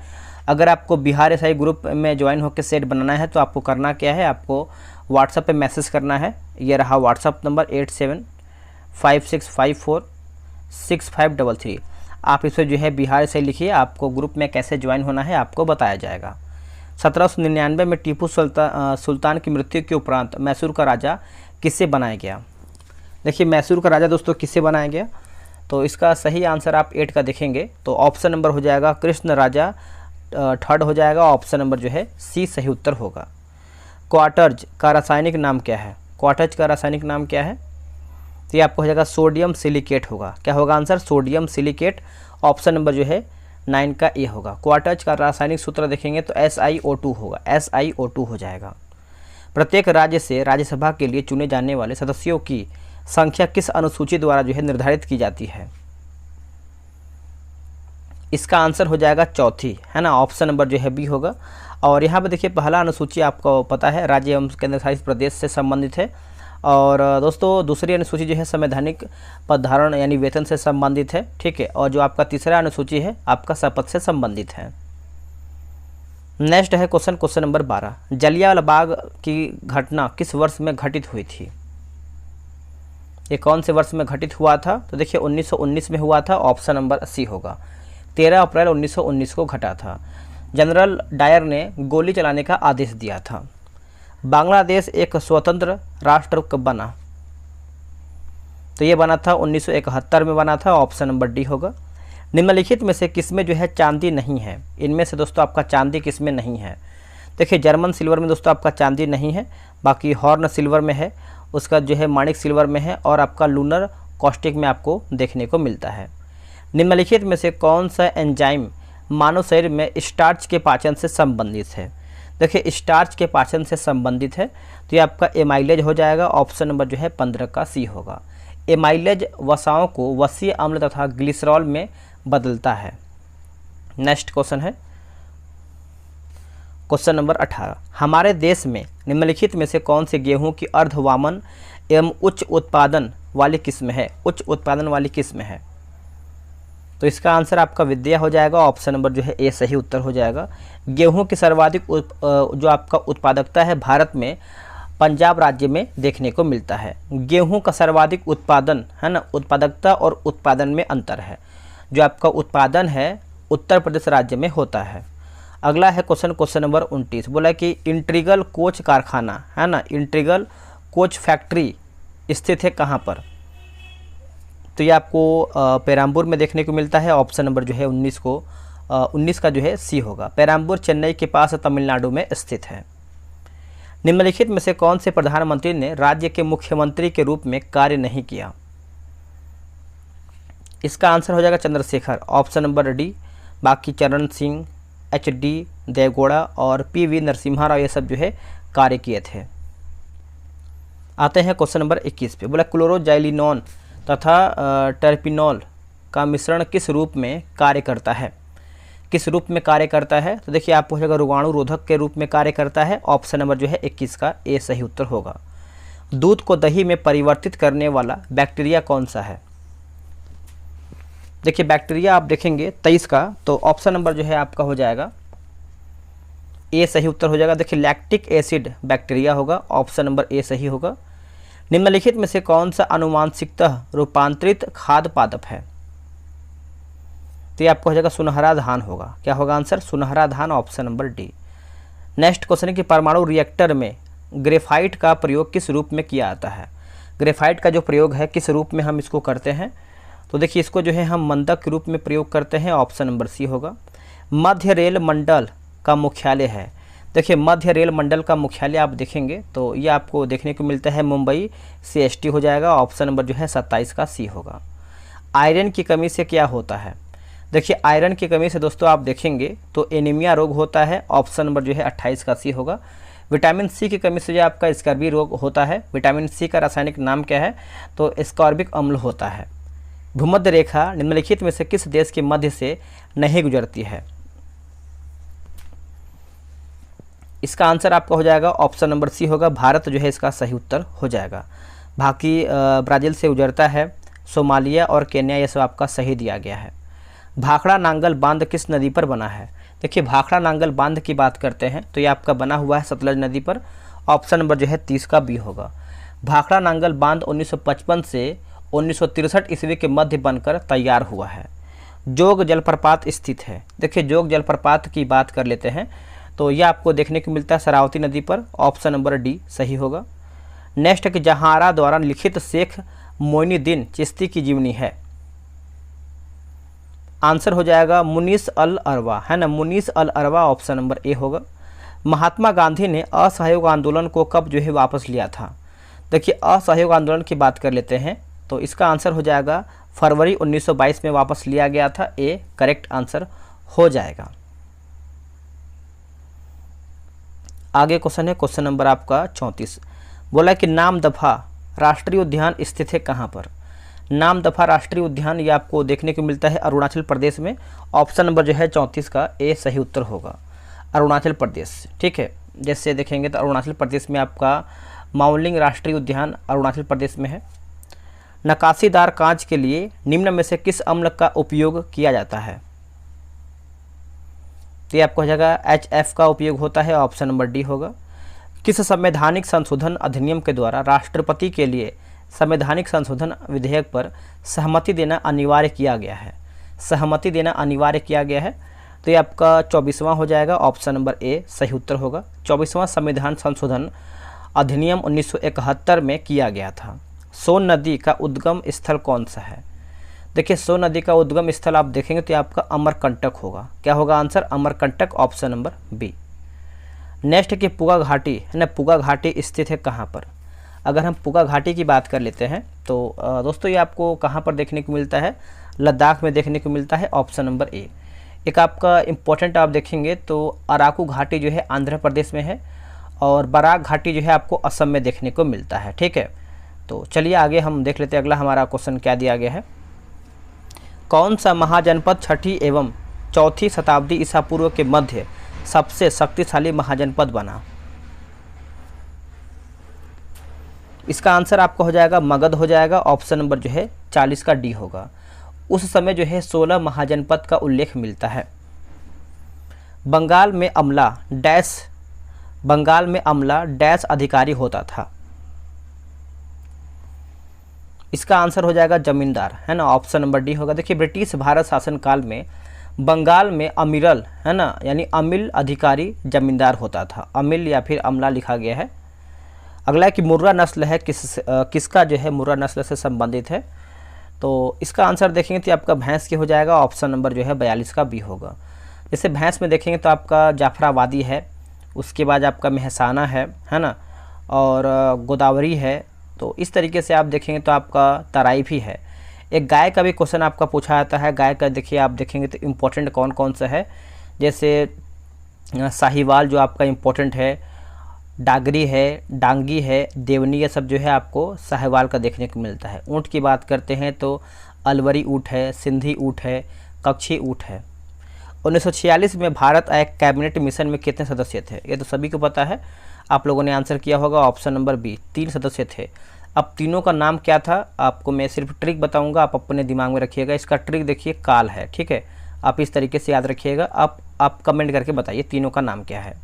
अगर आपको बिहार एसआई ग्रुप में ज्वाइन होकर सेट बनाना है तो आपको करना क्या है, आपको व्हाट्सएप पे मैसेज करना है। ये रहा व्हाट्सएप नंबर 8756546533। आप इसमें जो है बिहार एसआई लिखिए, आपको ग्रुप में कैसे ज्वाइन होना है आपको बताया जाएगा। 1799 में टीपू सुल्तान की मृत्यु के उपरांत मैसूर का राजा किससे बनाया गया? देखिए मैसूर का राजा दोस्तों किससे बनाया गया, तो इसका सही आंसर आप 8 का देखेंगे तो ऑप्शन नंबर हो जाएगा कृष्ण राजा थर्ड हो जाएगा। ऑप्शन नंबर जो है सी सही उत्तर होगा। क्वार्टर्ज का रासायनिक नाम क्या है? क्वार्टर्ज का रासायनिक नाम क्या है? तो ये आपको हो जाएगा सोडियम सिलिकेट होगा। क्या होगा answer? Sodium silicate. Option number जो है 9 का ए होगा। क्वार्टर्ज का रासायनिक सूत्र देखेंगे तो SiO2 होगा। SiO2 हो जाएगा। प्रत्येक राज्य से राज्यसभा के लिए चुने जाने वाले सदस्यों की संख्या किस अनुसूची द्वारा जो है निर्धारित की जाती है? इसका आंसर हो जाएगा चौथी, है ना, ऑप्शन नंबर जो है बी होगा। और यहाँ पे देखिए पहला अनुसूची आपको पता है राज्य एवं केंद्र शासित प्रदेश से संबंधित है, और दोस्तों दूसरी अनुसूची जो है संवैधानिक पदधारण यानी वेतन से संबंधित है, ठीक है। और जो आपका तीसरा अनुसूची है आपका शपथ से संबंधित है। नेक्स्ट है क्वेश्चन नंबर 12, जलियांवाला बाग की घटना किस वर्ष में घटित हुई थी? ये कौन से वर्ष में घटित हुआ था? तो देखिए 1919 में हुआ था, ऑप्शन नंबर सी होगा। 13 अप्रैल 1919 को घटा था। जनरल डायर ने गोली चलाने का आदेश दिया था। बांग्लादेश एक स्वतंत्र राष्ट्र कब बना? तो ये बना था 1971 में बना था, ऑप्शन नंबर डी होगा। निम्नलिखित में से किसमें जो है चांदी नहीं है? इनमें से दोस्तों आपका चांदी किसमें नहीं है? देखिए जर्मन सिल्वर में दोस्तों आपका चांदी नहीं है, बाकी हॉर्न सिल्वर में है, उसका जो है माणिक सिल्वर में है, और आपका लूनर कॉस्टिक में आपको देखने को मिलता है। निम्नलिखित में से कौन सा एंजाइम मानव शरीर में स्टार्च के पाचन से संबंधित है? देखिए स्टार्च के पाचन से संबंधित है तो ये आपका एमाइलेज हो जाएगा, ऑप्शन नंबर जो है 15 का सी होगा। एमाइलेज वसाओं को वसीय अम्ल तथा ग्लिसरॉल में बदलता है। नेक्स्ट क्वेश्चन है क्वेश्चन नंबर 18, हमारे देश में निम्नलिखित में से कौन से गेहूं की अर्धवामन एवं उच्च उत्पादन वाली किस्म है? उच्च उत्पादन वाली किस्म है, तो इसका आंसर आपका विद्या हो जाएगा, ऑप्शन नंबर जो है ए सही उत्तर हो जाएगा। गेहूं की सर्वाधिक जो आपका उत्पादकता है भारत में पंजाब राज्य में देखने को मिलता है। गेहूं का सर्वाधिक उत्पादन, है ना, उत्पादकता और उत्पादन में अंतर है। जो आपका उत्पादन है उत्तर प्रदेश राज्य में होता है। अगला है क्वेश्चन नंबर 29, बोला कि इंटीग्रल कोच कारखाना, है ना, इंटीग्रल कोच फैक्ट्री स्थित है कहाँ पर? तो ये आपको पेराम्बूर में देखने को मिलता है, ऑप्शन नंबर जो है 19 का जो है सी होगा। पेराम्बूर चेन्नई के पास तमिलनाडु में स्थित है। निम्नलिखित में से कौन से प्रधानमंत्री ने राज्य के मुख्यमंत्री के रूप में कार्य नहीं किया? इसका आंसर हो जाएगा चंद्रशेखर, ऑप्शन नंबर डी। बाकी चरण सिंह, एच.डी. देवगौड़ा और पी.वी. नरसिम्हा राव ये सब जो है कार्य किए थे। आते हैं क्वेश्चन नंबर 21 पे, बोला क्लोरोजाइलिनोन तथा टर्पिनॉल का मिश्रण किस रूप में कार्य करता है? किस रूप में कार्य करता है? तो देखिए आप पूछेगा रोगाणु रोधक के रूप में कार्य करता है, ऑप्शन नंबर जो है 21 का ए सही उत्तर होगा। दूध को दही में परिवर्तित करने वाला बैक्टीरिया कौन सा है? देखिए बैक्टीरिया आप देखेंगे 23 का, तो ऑप्शन नंबर जो है आपका हो जाएगा ए सही उत्तर हो जाएगा। देखिए लैक्टिक एसिड बैक्टीरिया होगा, ऑप्शन नंबर ए सही होगा। निम्नलिखित में से कौन सा अनुवांशिकतः रूपांतरित खाद्य पादप है? तो ये आपको हो जाएगा सुनहरा धान होगा। क्या होगा आंसर? सुनहरा धान, option number D. Next question है कि परमाणु रिएक्टर में ग्रेफाइट का प्रयोग किस रूप में किया जाता है? ग्रेफाइट का जो प्रयोग है किस रूप में हम इसको करते हैं? तो देखिए इसको जो है हम मंदक के रूप में प्रयोग करते हैं, ऑप्शन नंबर सी होगा। मध्य रेल मंडल का मुख्यालय है। देखिए मध्य रेल मंडल का मुख्यालय आप देखेंगे तो ये आपको देखने को मिलता है मुंबई CST हो जाएगा, ऑप्शन नंबर जो है 27 का सी होगा। आयरन की कमी से क्या होता है? देखिए आयरन की कमी से दोस्तों आप देखेंगे तो एनीमिया रोग होता है, ऑप्शन नंबर जो है 28 का सी होगा। विटामिन सी की कमी से जो आपका स्कर्वी रोग होता है, विटामिन सी का रासायनिक नाम क्या है? तो स्कॉर्बिक अम्ल होता है। भूमध्य रेखा निम्नलिखित में से किस देश के मध्य से नहीं गुजरती है? इसका आंसर आपका हो जाएगा ऑप्शन नंबर सी होगा, भारत जो है इसका सही उत्तर हो जाएगा। बाकी ब्राज़ील से गुजरता है, सोमालिया और केन्या ये सब आपका सही दिया गया है। भाखड़ा नांगल बांध किस नदी पर बना है? देखिए भाखड़ा नांगल बांध की बात करते हैं तो ये आपका बना हुआ है सतलज नदी पर, ऑप्शन नंबर जो है 30 का बी होगा। भाखड़ा नांगल बांध 1955 से 1963 ईस्वी के मध्य बनकर तैयार हुआ है। जोग जलप्रपात स्थित है। देखिए जोग जलप्रपात की बात कर लेते हैं तो यह आपको देखने को मिलता है शरावती नदी पर, ऑप्शन नंबर डी सही होगा। नेक्स्ट कि जहारा द्वारा लिखित शेख मोइनुद्दीन चिश्ती की जीवनी है। आंसर हो जाएगा मुनीस अल अरवा, है ना, मुनीस अल अरवा, ऑप्शन नंबर ए होगा। महात्मा गांधी ने असहयोग आंदोलन को कब जो है वापस लिया था? देखिए असहयोग आंदोलन की बात कर लेते हैं तो इसका आंसर हो जाएगा फरवरी 1922 में वापस लिया गया था, ए करेक्ट आंसर हो जाएगा। आगे क्वेश्चन है क्वेश्चन नंबर आपका 34, बोला कि नाम दफा राष्ट्रीय उद्यान स्थित है कहाँ पर? नामदफा राष्ट्रीय उद्यान ये आपको देखने को मिलता है अरुणाचल प्रदेश में। ऑप्शन नंबर जो है 34 का ए सही उत्तर होगा, अरुणाचल प्रदेश। ठीक है, जैसे देखेंगे तो अरुणाचल प्रदेश में आपका माउलिंग राष्ट्रीय उद्यान अरुणाचल प्रदेश में है। नकाशीदार कांच के लिए निम्न में से किस अम्ल का उपयोग किया जाता है? तो ये आपको हो जाएगा HF का उपयोग होता है, ऑप्शन नंबर डी होगा। किस संवैधानिक संशोधन अधिनियम के द्वारा राष्ट्रपति के लिए संवैधानिक संशोधन विधेयक पर सहमति देना अनिवार्य किया गया है? सहमति देना अनिवार्य किया गया है, तो ये आपका 24वां हो जाएगा, ऑप्शन नंबर ए सही उत्तर होगा। 24वां संविधान संशोधन अधिनियम 1971 में किया गया था। सोन नदी का उद्गम स्थल कौन सा है? देखिए, सोन नदी का उद्गम स्थल आप देखेंगे तो आपका अमरकंटक होगा। क्या होगा answer? Amarkantak, option number B. Next की पुगा घाटी है ना, पुगा घाटी स्थित है कहाँ पर? अगर हम पुगा घाटी की बात कर लेते हैं तो दोस्तों ये आपको कहाँ पर देखने को मिलता है? लद्दाख में देखने को मिलता है, ऑप्शन नंबर ए। एक आपका इम्पोर्टेंट आप देखेंगे तो अराकू घाटी जो है आंध्र प्रदेश में है, और बराक घाटी जो है आपको असम में देखने को मिलता है। ठीक है, तो चलिए आगे हम देख लेते हैं अगला हमारा क्वेश्चन क्या दिया गया है। कौन सा महाजनपद 6ठी एवं 4ठी शताब्दी ईसा पूर्व के मध्य सबसे शक्तिशाली महाजनपद बना? इसका आंसर आपका हो जाएगा मगध हो जाएगा, ऑप्शन नंबर जो है 40 का डी होगा। उस समय जो है 16 महाजनपद का उल्लेख मिलता है। बंगाल में अमला डैश अधिकारी होता था? इसका आंसर हो जाएगा जमींदार, है ना, ऑप्शन नंबर डी होगा। देखिए, ब्रिटिश भारत शासन काल में बंगाल में अमीरल, है ना, यानी अमिल अधिकारी जमींदार होता था। अमिल या फिर अमला लिखा गया है। अगला कि मुर्रा नस्ल है किसका जो है मुर्रा नस्ल से संबंधित है? तो इसका आंसर देखेंगे तो आपका भैंस की हो जाएगा, ऑप्शन नंबर जो है 42 का बी होगा। जैसे भैंस में देखेंगे तो आपका जाफराबादी है, उसके बाद आपका मेहसाना है ना, और गोदावरी है। तो इस तरीके से आप देखेंगे तो आपका तराई भी है। एक गाय का भी क्वेश्चन आपका पूछा जाता है। गाय का देखिए आप देखेंगे तो इम्पोर्टेंट कौन कौन सा है, जैसे साहिवाल जो आपका इम्पोर्टेंट है, डागरी है, डांगी है, देवनी, ये सब जो है आपको साहिवाल का देखने को मिलता है। ऊँट की बात करते हैं तो अलवरी ऊँट है, सिंधी ऊँट है, कच्छी ऊँट है। 1946 में भारत एक कैबिनेट मिशन में कितने सदस्य थे? ये तो सभी को पता है, आप लोगों ने आंसर किया होगा, ऑप्शन नंबर बी 3 सदस्य थे। अब तीनों का नाम क्या था आपको मैं सिर्फ ट्रिक बताऊंगा, आप अपने दिमाग में रखिएगा। इसका ट्रिक देखिए काल है, ठीक है, आप इस तरीके से याद रखिएगा। आप कमेंट करके बताइए तीनों का नाम क्या है।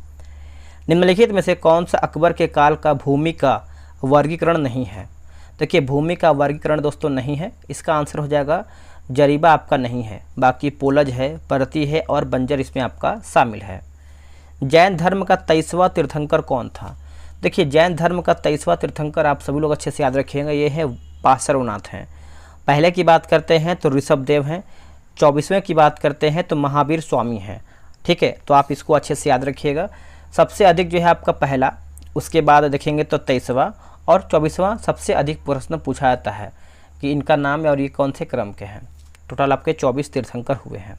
निम्नलिखित में से कौन सा अकबर के काल का भूमि का वर्गीकरण नहीं है? देखिए, भूमि का वर्गीकरण दोस्तों नहीं है, इसका आंसर हो जाएगा जरीबा आपका नहीं है, बाकी पोलज है, परती है और बंजर इसमें आपका शामिल है। जैन धर्म का 23वां तीर्थंकर कौन था? देखिए, जैन धर्म का 23वां तीर्थंकर आप सभी लोग अच्छे से याद रखिएगा, ये है पार्श्वनाथ हैं। पहले की बात करते हैं तो ऋषभदेव हैं, 24वें की बात करते हैं तो महावीर स्वामी हैं। ठीक है, तो आप इसको अच्छे से याद रखिएगा। सबसे अधिक जो है आपका पहला, उसके बाद देखेंगे तो 23वां और 24वां सबसे अधिक प्रश्न पूछा जाता है कि इनका नाम है और ये कौन से क्रम के हैं। टोटल आपके 24 तीर्थंकर हुए हैं।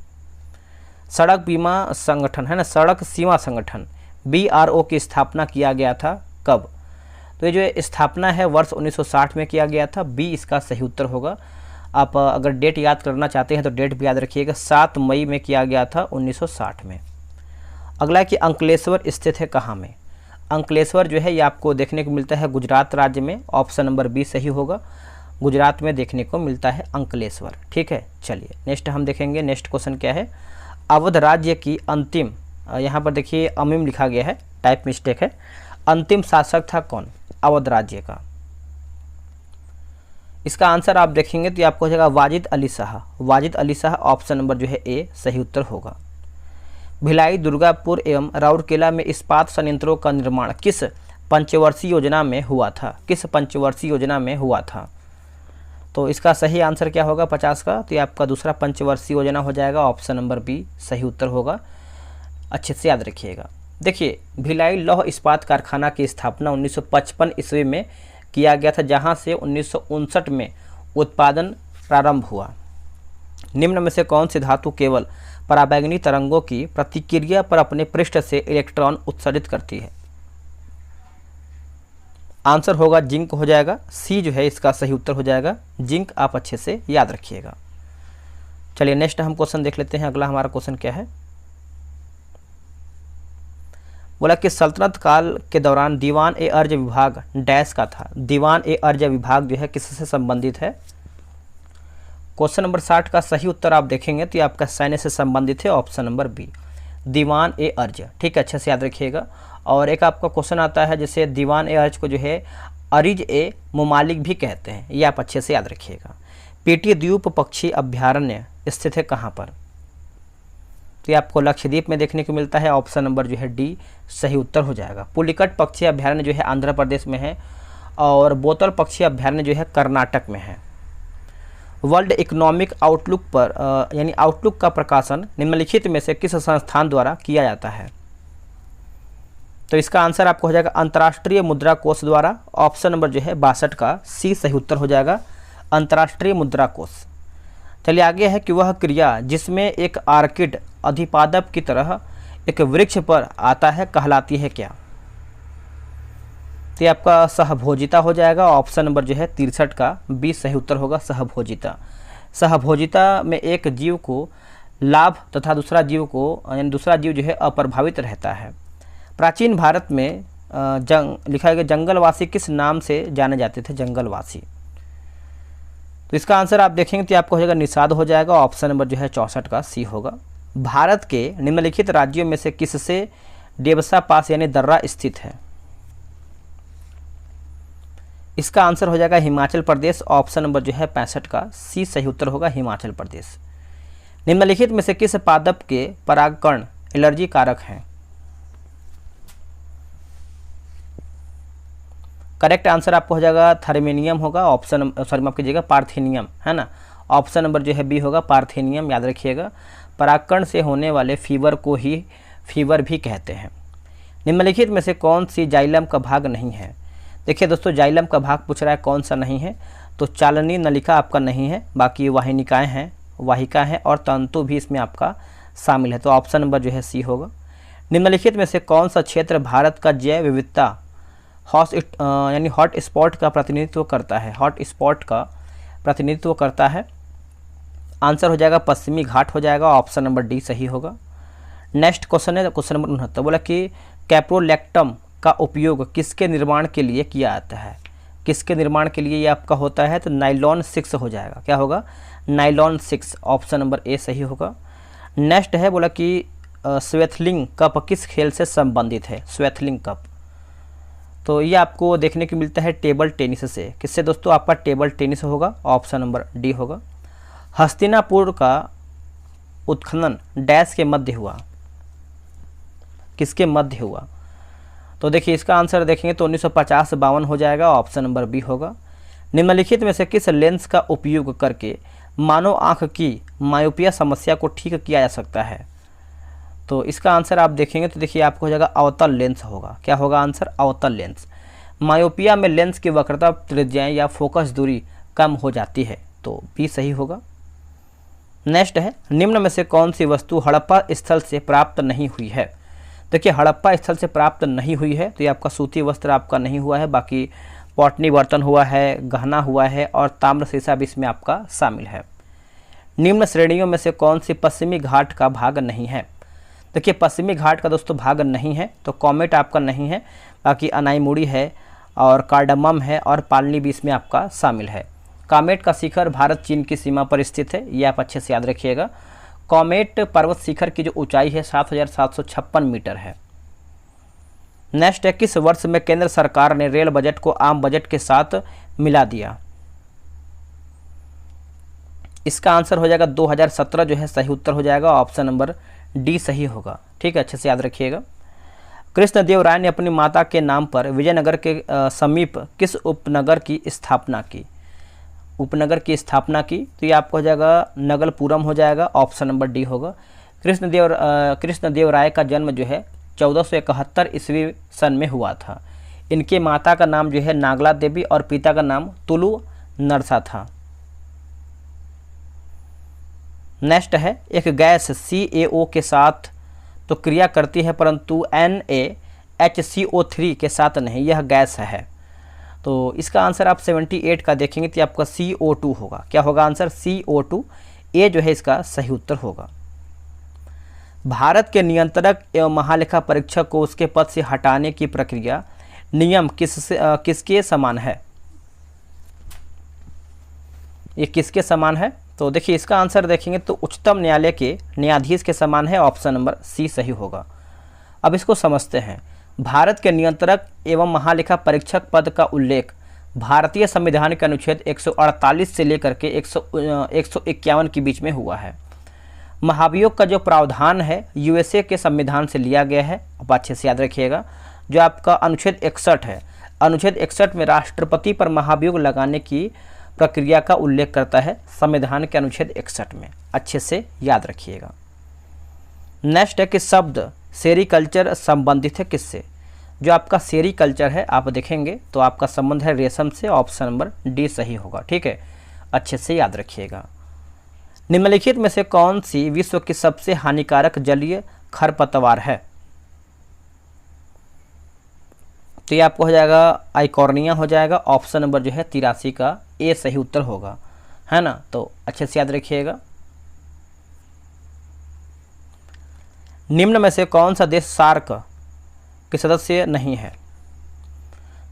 सड़क बीमा संगठन है ना, सड़क सीमा संगठन BRO की स्थापना किया गया था कब? तो ये जो स्थापना है वर्ष 1960 में किया गया था, बी इसका सही उत्तर होगा। आप अगर डेट याद करना चाहते हैं तो डेट भी याद रखिएगा, 7 मई में किया गया था 1960 में। अगला है कि अंकलेश्वर स्थित है कहाँ में? अंकलेश्वर जो है ये आपको देखने को मिलता है गुजरात राज्य में, ऑप्शन नंबर बी सही होगा, गुजरात में देखने को मिलता है अंकलेश्वर। ठीक है, चलिए नेक्स्ट हम देखेंगे। नेक्स्ट क्वेश्चन क्या है? अवध राज्य की अंतिम, यहाँ पर देखिए अमीम लिखा गया है, टाइप मिस्टेक है, अंतिम शासक था कौन अवध राज्य का? इसका आंसर आप देखेंगे तो आपको हो जाएगा वाजिद अली शाह। वाजिद अली शाह, ऑप्शन नंबर जो है ए सही उत्तर होगा। भिलाई, दुर्गापुर एवं राउरकेला में इस्पात संयंत्रों का निर्माण किस पंचवर्षीय योजना में हुआ था? किस पंचवर्षीय योजना में हुआ था? तो इसका सही आंसर क्या होगा 50 का? तो ये आपका दूसरा पंचवर्षीय योजना हो जाएगा, ऑप्शन नंबर बी सही उत्तर होगा। अच्छे से याद रखिएगा। देखिए, भिलाई लौह इस्पात कारखाना की स्थापना 1955 ईस्वी में किया गया था, जहां से 1959 में उत्पादन प्रारंभ हुआ। निम्न में से कौन सी धातु केवल पराबैंगनी तरंगों की प्रतिक्रिया पर अपने पृष्ठ से इलेक्ट्रॉन उत्सर्जित करती है? आंसर होगा जिंक हो जाएगा, सी जो है इसका सही उत्तर हो जाएगा जिंक, आप अच्छे से याद रखिएगा। चलिए नेक्स्ट हम क्वेश्चन देख लेते हैं। अगला हमारा क्वेश्चन क्या है, बोला कि सल्तनत काल के दौरान दीवान ए अर्ज विभाग डैश का था। दीवान ए अर्ज विभाग जो है किससे संबंधित है? क्वेश्चन नंबर 60 का सही उत्तर आप देखेंगे तो ये आपका सैन्य से संबंधित है, ऑप्शन नंबर बी दीवान ए अर्ज। ठीक है, अच्छे से याद रखिएगा। और एक आपका क्वेश्चन आता है जैसे दीवान ए अर्ज को जो है अरिज ए मुमालिक भी कहते हैं, ये आप अच्छे से याद रखिएगा। पीटी द्वीप पक्षी अभ्यारण्य स्थित है कहाँ पर? तो ये आपको लक्षद्वीप में देखने को मिलता है, ऑप्शन नंबर जो है डी सही उत्तर हो जाएगा। पुलिकट पक्षी अभ्यारण्य जो है आंध्र प्रदेश में है और बोतल पक्षी अभ्यारण्य जो है कर्नाटक में है। वर्ल्ड इकोनॉमिक आउटलुक पर यानी आउटलुक का प्रकाशन निम्नलिखित में से किस संस्थान द्वारा किया जाता है? तो इसका आंसर आपको हो जाएगा अंतर्राष्ट्रीय मुद्रा कोष द्वारा, ऑप्शन नंबर जो है 62 का सी सही उत्तर हो जाएगा अंतर्राष्ट्रीय मुद्रा कोष। चलिए आगे है कि वह क्रिया जिसमें एक आर्किड अधिपादप की तरह एक वृक्ष पर आता है कहलाती है क्या? तो ये आपका सहभोजिता हो जाएगा, ऑप्शन नंबर जो है 63 का बी सही उत्तर होगा सहभोजिता। सहभोजिता में एक जीव को लाभ तथा दूसरा जीव को यानी दूसरा जीव जो है अप्रभावित रहता है। प्राचीन भारत में लिखा गया जंगलवासी किस नाम से जाने जाते थे? जंगलवासी। तो इसका आंसर आप देखेंगे तो आपको हो जाएगा निषाद हो जाएगा, ऑप्शन नंबर जो है 64 का सी होगा। भारत के निम्नलिखित राज्यों में से किससे डेबसा पास यानी दर्रा स्थित है? इसका आंसर हो जाएगा हिमाचल प्रदेश, ऑप्शन नंबर जो है 65 का सी सही उत्तर होगा हिमाचल प्रदेश। निम्नलिखित में से किस पादप के परागकण एलर्जी कारक हैं? करेक्ट आंसर आपको हो जाएगा थर्मेनियम होगा, ऑप्शन सॉरी माफ कीजिएगा पार्थेनियम है ना, ऑप्शन नंबर जो है बी होगा पार्थेनियम, याद रखिएगा। परागकण से होने वाले फीवर को ही फीवर भी कहते हैं। निम्नलिखित में से कौन सी जाइलम का भाग नहीं है? देखिए दोस्तों जाइलम का भाग पूछ रहा है कौन सा नहीं है, तो चालनी नलिका आपका नहीं है, बाकी वाहिनिकाएँ हैं, वाहिका हैं और तंतु भी इसमें आपका शामिल है, तो ऑप्शन नंबर जो है सी होगा। निम्नलिखित में से कौन सा क्षेत्र भारत का जैव विविधता यानी हॉट स्पॉट का प्रतिनिधित्व करता है? हॉट स्पॉट का प्रतिनिधित्व करता है, आंसर हो जाएगा पश्चिमी घाट हो जाएगा, ऑप्शन नंबर डी सही होगा। नेक्स्ट क्वेश्चन है क्वेश्चन नंबर 69, बोला कि कैप्रोलैक्टम का उपयोग किसके निर्माण के लिए किया जाता है? किसके निर्माण के लिए ये आपका होता है? तो नाइलॉन 6 हो जाएगा, क्या होगा? नाइलॉन 6, ऑप्शन नंबर ए सही होगा। नेक्स्ट है बोला कि स्वेथलिंग कप किस खेल से संबंधित है? स्वेथलिंग कप, तो ये आपको देखने को मिलता है टेबल टेनिस से। किससे दोस्तों? आपका टेबल टेनिस होगा, ऑप्शन नंबर डी होगा। हस्तिनापुर का उत्खनन डैश के मध्य हुआ, किसके मध्य हुआ? तो देखिए इसका आंसर देखेंगे तो 1950-52 हो जाएगा, ऑप्शन नंबर बी होगा। निम्नलिखित में से किस लेंस का उपयोग करके मानव आँख की मायोपिया समस्या को ठीक किया जा सकता है? तो इसका आंसर आप देखेंगे तो देखिए आपको हो जाएगा अवतल लेंस होगा, क्या होगा आंसर? अवतल लेंस। मायोपिया में लेंस की वक्रता त्रिज्याएं या फोकस दूरी कम हो जाती है, तो बी सही होगा। नेक्स्ट है निम्न में से कौन सी वस्तु हड़प्पा स्थल से प्राप्त नहीं हुई है? देखिए हड़प्पा स्थल से प्राप्त नहीं हुई है तो ये आपका सूती वस्त्र आपका नहीं हुआ है, बाकी पॉटनी बर्तन हुआ है, गहना हुआ है और ताम्र शीशा भी इसमें आपका शामिल है। निम्न श्रेणियों में से कौन सी पश्चिमी घाट का भाग नहीं है? देखिए पश्चिमी घाट का दोस्तों भाग नहीं है, तो कॉमेट आपका नहीं है, बाकी अनाईमुड़ी है और कार्डमम है और पालनी भी इसमें आपका शामिल है। कॉमेट का शिखर भारत चीन की सीमा पर स्थित है, ये आप अच्छे से याद रखिएगा। कॉमेट पर्वत शिखर की जो ऊंचाई है 7756 मीटर है। नेक्स्ट है किस वर्ष में केंद्र सरकार ने रेल बजट को आम बजट के साथ मिला दिया? इसका आंसर हो जाएगा 2017 जो है सही उत्तर हो जाएगा, ऑप्शन नंबर डी सही होगा। ठीक है, अच्छे से याद रखिएगा। कृष्णदेव राय ने अपनी माता के नाम पर विजयनगर के समीप किस उपनगर की स्थापना की? उपनगर की स्थापना की, तो ये आपको हो जाएगा नगलपुरम हो जाएगा, ऑप्शन नंबर डी होगा। कृष्णदेव राय का जन्म जो है 1471 ईस्वी सन में हुआ था। इनके माता का नाम जो है नागला देवी और पिता का नाम तुलु नरसा था। नेक्स्ट है एक गैस CaO के साथ तो क्रिया करती है परंतु NaHCO3 के साथ नहीं, यह गैस है। तो इसका आंसर आप 78 का देखेंगे तो आपका CO2 होगा। क्या होगा आंसर? CO2। ये जो है इसका सही उत्तर होगा। भारत के नियंत्रक एवं महालेखा परीक्षक को उसके पद से हटाने की प्रक्रिया नियम किसके समान है? ये किसके समान है? तो देखिए इसका आंसर देखेंगे तो उच्चतम न्यायालय के न्यायाधीश के समान है। ऑप्शन नंबर सी सही होगा। अब इसको समझते हैं। भारत के नियंत्रक एवं महालेखा परीक्षक पद का उल्लेख भारतीय संविधान के अनुच्छेद 148 से लेकर के 151 के बीच में हुआ है। महाभियोग का जो प्रावधान है USA के संविधान से लिया गया है। अब अच्छे से याद रखिएगा। जो आपका अनुच्छेद 61 है, अनुच्छेद 61 में राष्ट्रपति पर महाभियोग लगाने की प्रक्रिया का उल्लेख करता है संविधान के अनुच्छेद 61 में। अच्छे से याद रखिएगा। नेक्स्ट है कि शब्द सेरीकल्चर संबंधित है किससे? जो आपका सेरीकल्चर है आप देखेंगे तो आपका संबंध है रेशम से। ऑप्शन नंबर डी सही होगा। ठीक है, अच्छे से याद रखिएगा। निम्नलिखित में से कौन सी विश्व की सबसे हानिकारक जलीय खरपतवार है? तो ये आपको हो जाएगा आइकॉर्निया हो जाएगा। ऑप्शन नंबर जो है 83 का ए सही उत्तर होगा, है ना। तो अच्छे से याद रखिएगा। निम्न में से कौन सा देश सार्क के सदस्य नहीं है?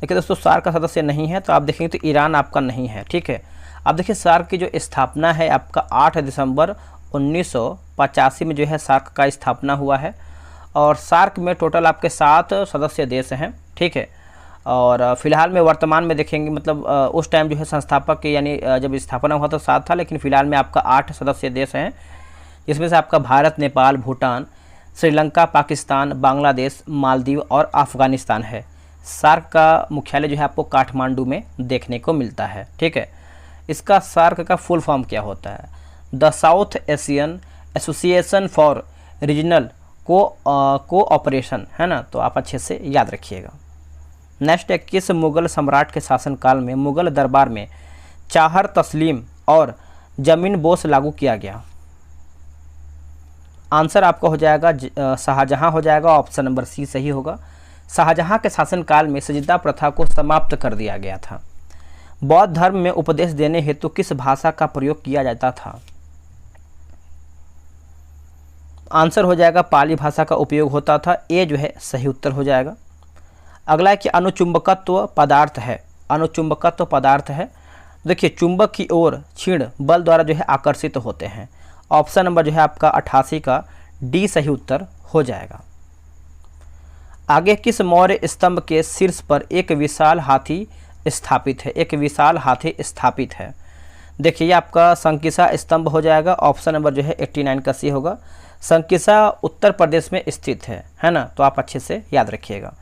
देखिए दोस्तों, सार्क का सदस्य नहीं है तो आप देखेंगे तो ईरान आपका नहीं है। ठीक है, अब देखिए सार्क की जो स्थापना है आपका 8 दिसंबर 1985 में जो है सार्क का स्थापना हुआ है। और सार्क में टोटल आपके 7 सदस्य देश हैं। ठीक है, और फिलहाल में वर्तमान में देखेंगे मतलब उस टाइम जो है संस्थापक यानी जब स्थापना हुआ तो 7 था, लेकिन फिलहाल में आपका 8 सदस्य देश हैं, जिसमें से आपका भारत, नेपाल, भूटान, श्रीलंका, पाकिस्तान, बांग्लादेश, मालदीव और अफगानिस्तान है। सार्क का मुख्यालय जो है आपको काठमांडू में देखने को मिलता है। ठीक है, इसका सार्क का फुल फॉर्म क्या होता है? The south Asian association for regional cooperation, है ना। तो आप अच्छे से याद रखिएगा। नेक्स्ट है किस मुगल सम्राट के शासनकाल में मुगल दरबार में चाहर तस्लीम और जमीन बोस लागू किया गया? आंसर आपका हो जाएगा शाहजहां हो जाएगा। ऑप्शन नंबर सी सही होगा। शाहजहां के शासनकाल में सजिदा प्रथा को समाप्त कर दिया गया था। बौद्ध धर्म में उपदेश देने हेतु किस भाषा का प्रयोग किया जाता था? आंसर हो जाएगा पाली भाषा का उपयोग होता था। ये जो है सही उत्तर हो जाएगा। अगला है कि अनुचुंबकत्व पदार्थ है। अनुचुंबकत्व पदार्थ है, देखिए चुंबक की ओर क्षीण बल द्वारा जो है आकर्षित होते हैं। ऑप्शन नंबर जो है आपका 88 का डी सही उत्तर हो जाएगा। आगे किस मौर्य स्तंभ के शीर्ष पर एक विशाल हाथी स्थापित है? एक विशाल हाथी स्थापित है। देखिए आपका संकिसा स्तंभ हो जाएगा। ऑप्शन नंबर जो है 89 का सी होगा। संकिसा उत्तर प्रदेश में स्थित है ना। तो आप अच्छे से याद रखिएगा।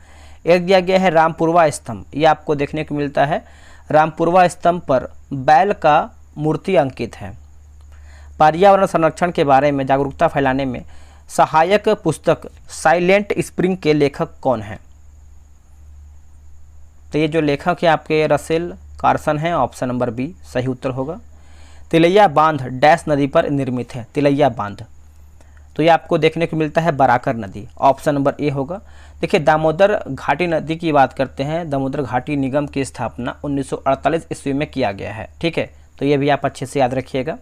एक दिया गया है रामपुरवा स्तंभ, ये आपको देखने को मिलता है। रामपुरवा स्तंभ पर बैल का मूर्ति अंकित है। पर्यावरण संरक्षण के बारे में जागरूकता फैलाने में सहायक पुस्तक साइलेंट स्प्रिंग के लेखक कौन हैं? तो ये जो लेखक है आपके रसेल कार्सन हैं। ऑप्शन नंबर बी सही उत्तर होगा। तिलैया बांध डैश नदी पर निर्मित है। तिलैया बांध, तो ये आपको देखने को मिलता है बराकर नदी। ऑप्शन नंबर ए होगा। देखिए दामोदर घाटी नदी की बात करते हैं। दामोदर घाटी निगम की स्थापना 1948 ईस्वी में किया गया है। ठीक है, तो ये भी आप अच्छे से याद रखिएगा।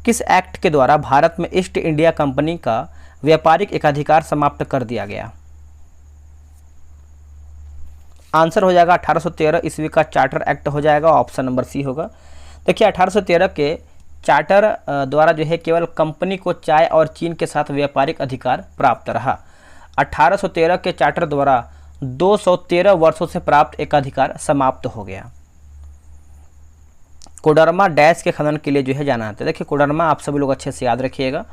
किस एक्ट के द्वारा भारत में ईस्ट इंडिया कंपनी का व्यापारिक एकाधिकार समाप्त कर दिया गया? आंसर हो जाएगा 1813 ईस्वी का चार्टर एक्ट हो जाएगा। ऑप्शन नंबर सी होगा। देखिए 1813 के चार्टर द्वारा जो है केवल कंपनी को चाय और चीन के साथ व्यापारिक अधिकार प्राप्त रहा। 1813 के चार्टर द्वारा 213 वर्षों से प्राप्त एकाधिकार समाप्त हो गया। कोडरमा डैश के खनन के लिए जो है जाना है। देखिए कोडरमा आप सभी लोग अच्छे से याद रखिएगा।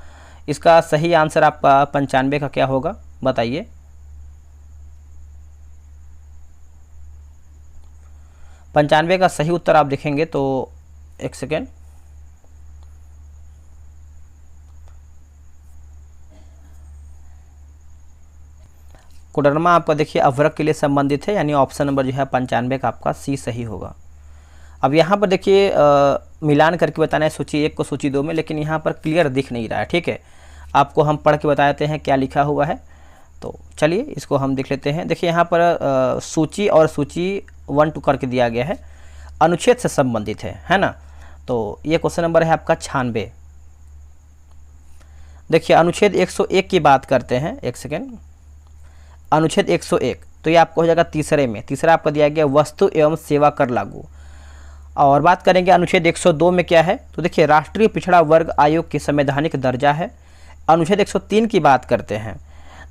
इसका सही आंसर आपका 95 का क्या होगा बताइए? पंचानवे का सही उत्तर आप देखेंगे तो एक सेकेंड, कोडरमा आपका देखिए अवरक के लिए संबंधित है, यानी ऑप्शन नंबर जो है 95 का आपका सी सही होगा। अब यहाँ पर देखिए मिलान करके बताना है सूची 1 को सूची 2 में, लेकिन यहाँ पर क्लियर दिख नहीं रहा है। ठीक है, आपको हम पढ़ के बता देते हैं क्या लिखा हुआ है। तो चलिए इसको हम देख लेते हैं। देखिए यहाँ पर सूची और सूची 1 2 करके दिया गया है, अनुच्छेद से संबंधित है ना। तो ये क्वेश्चन नंबर है आपका 96। देखिए अनुच्छेद 101 की बात करते हैं, एक सेकेंड। अनुच्छेद 101 तो ये आपको हो जाएगा तीसरे में, तीसरा आपका दिया गया वस्तु एवं सेवा कर लागू। और बात करेंगे अनुच्छेद 102 में क्या है, तो देखिए राष्ट्रीय पिछड़ा वर्ग आयोग की संवैधानिक दर्जा है। अनुच्छेद 103 की बात करते हैं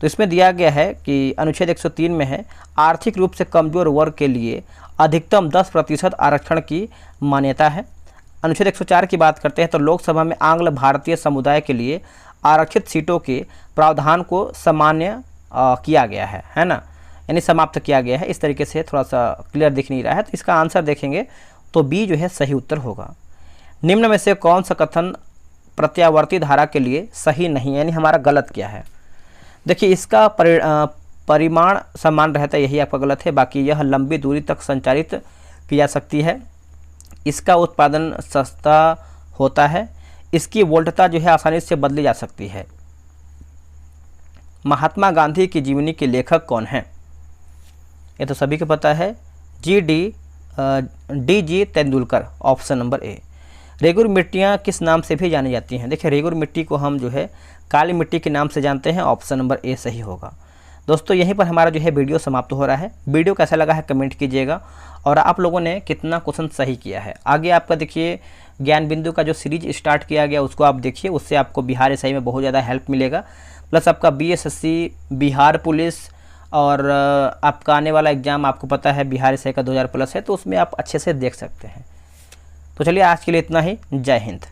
तो इसमें दिया गया है कि अनुच्छेद 103 में है आर्थिक रूप से कमजोर वर्ग के लिए अधिकतम 10% आरक्षण की मान्यता है। अनुच्छेद 104 की बात करते हैं तो लोकसभा में आंग्ल भारतीय समुदाय के लिए आरक्षित सीटों के प्रावधान को सामान्य किया गया है ना, यानी समाप्त किया गया है। इस तरीके से थोड़ा सा क्लियर दिख नहीं रहा है, तो इसका आंसर देखेंगे तो बी जो है सही उत्तर होगा। निम्न में से कौन सा कथन प्रत्यावर्ती धारा के लिए सही नहीं, यानी हमारा गलत क्या है। देखिए इसका परिमाण समान रहता है, यही आपका गलत है। बाकी यह लंबी दूरी तक संचालित की जा सकती है, इसका उत्पादन सस्ता होता है, इसकी वोल्टता जो है आसानी से बदली जा सकती है। महात्मा गांधी की जीवनी के लेखक कौन हैं, ये तो सभी को पता है, DG. Tendulkar, option number A. Regur मिट्टियाँ किस नाम से भी जानी जाती हैं, देखिए रेगुर मिट्टी को हम जो है काली मिट्टी के नाम से जानते हैं, ऑप्शन नंबर ए सही होगा। दोस्तों यहीं पर हमारा जो है वीडियो समाप्त हो रहा है। वीडियो कैसा लगा है कमेंट कीजिएगा, और आप लोगों ने कितना क्वेश्चन सही किया है। आगे आपका देखिए ज्ञान बिंदु का जो सीरीज स्टार्ट किया गया उसको आप देखिए, उससे आपको बिहार एसआई में बहुत ज़्यादा हेल्प मिलेगा। प्लस आपका बीएसएससी, बिहार पुलिस और आपका आने वाला एग्ज़ाम आपको पता है बिहार एसआई का 2000 प्लस है, तो उसमें आप अच्छे से देख सकते हैं। तो चलिए आज के लिए इतना ही, जय हिंद।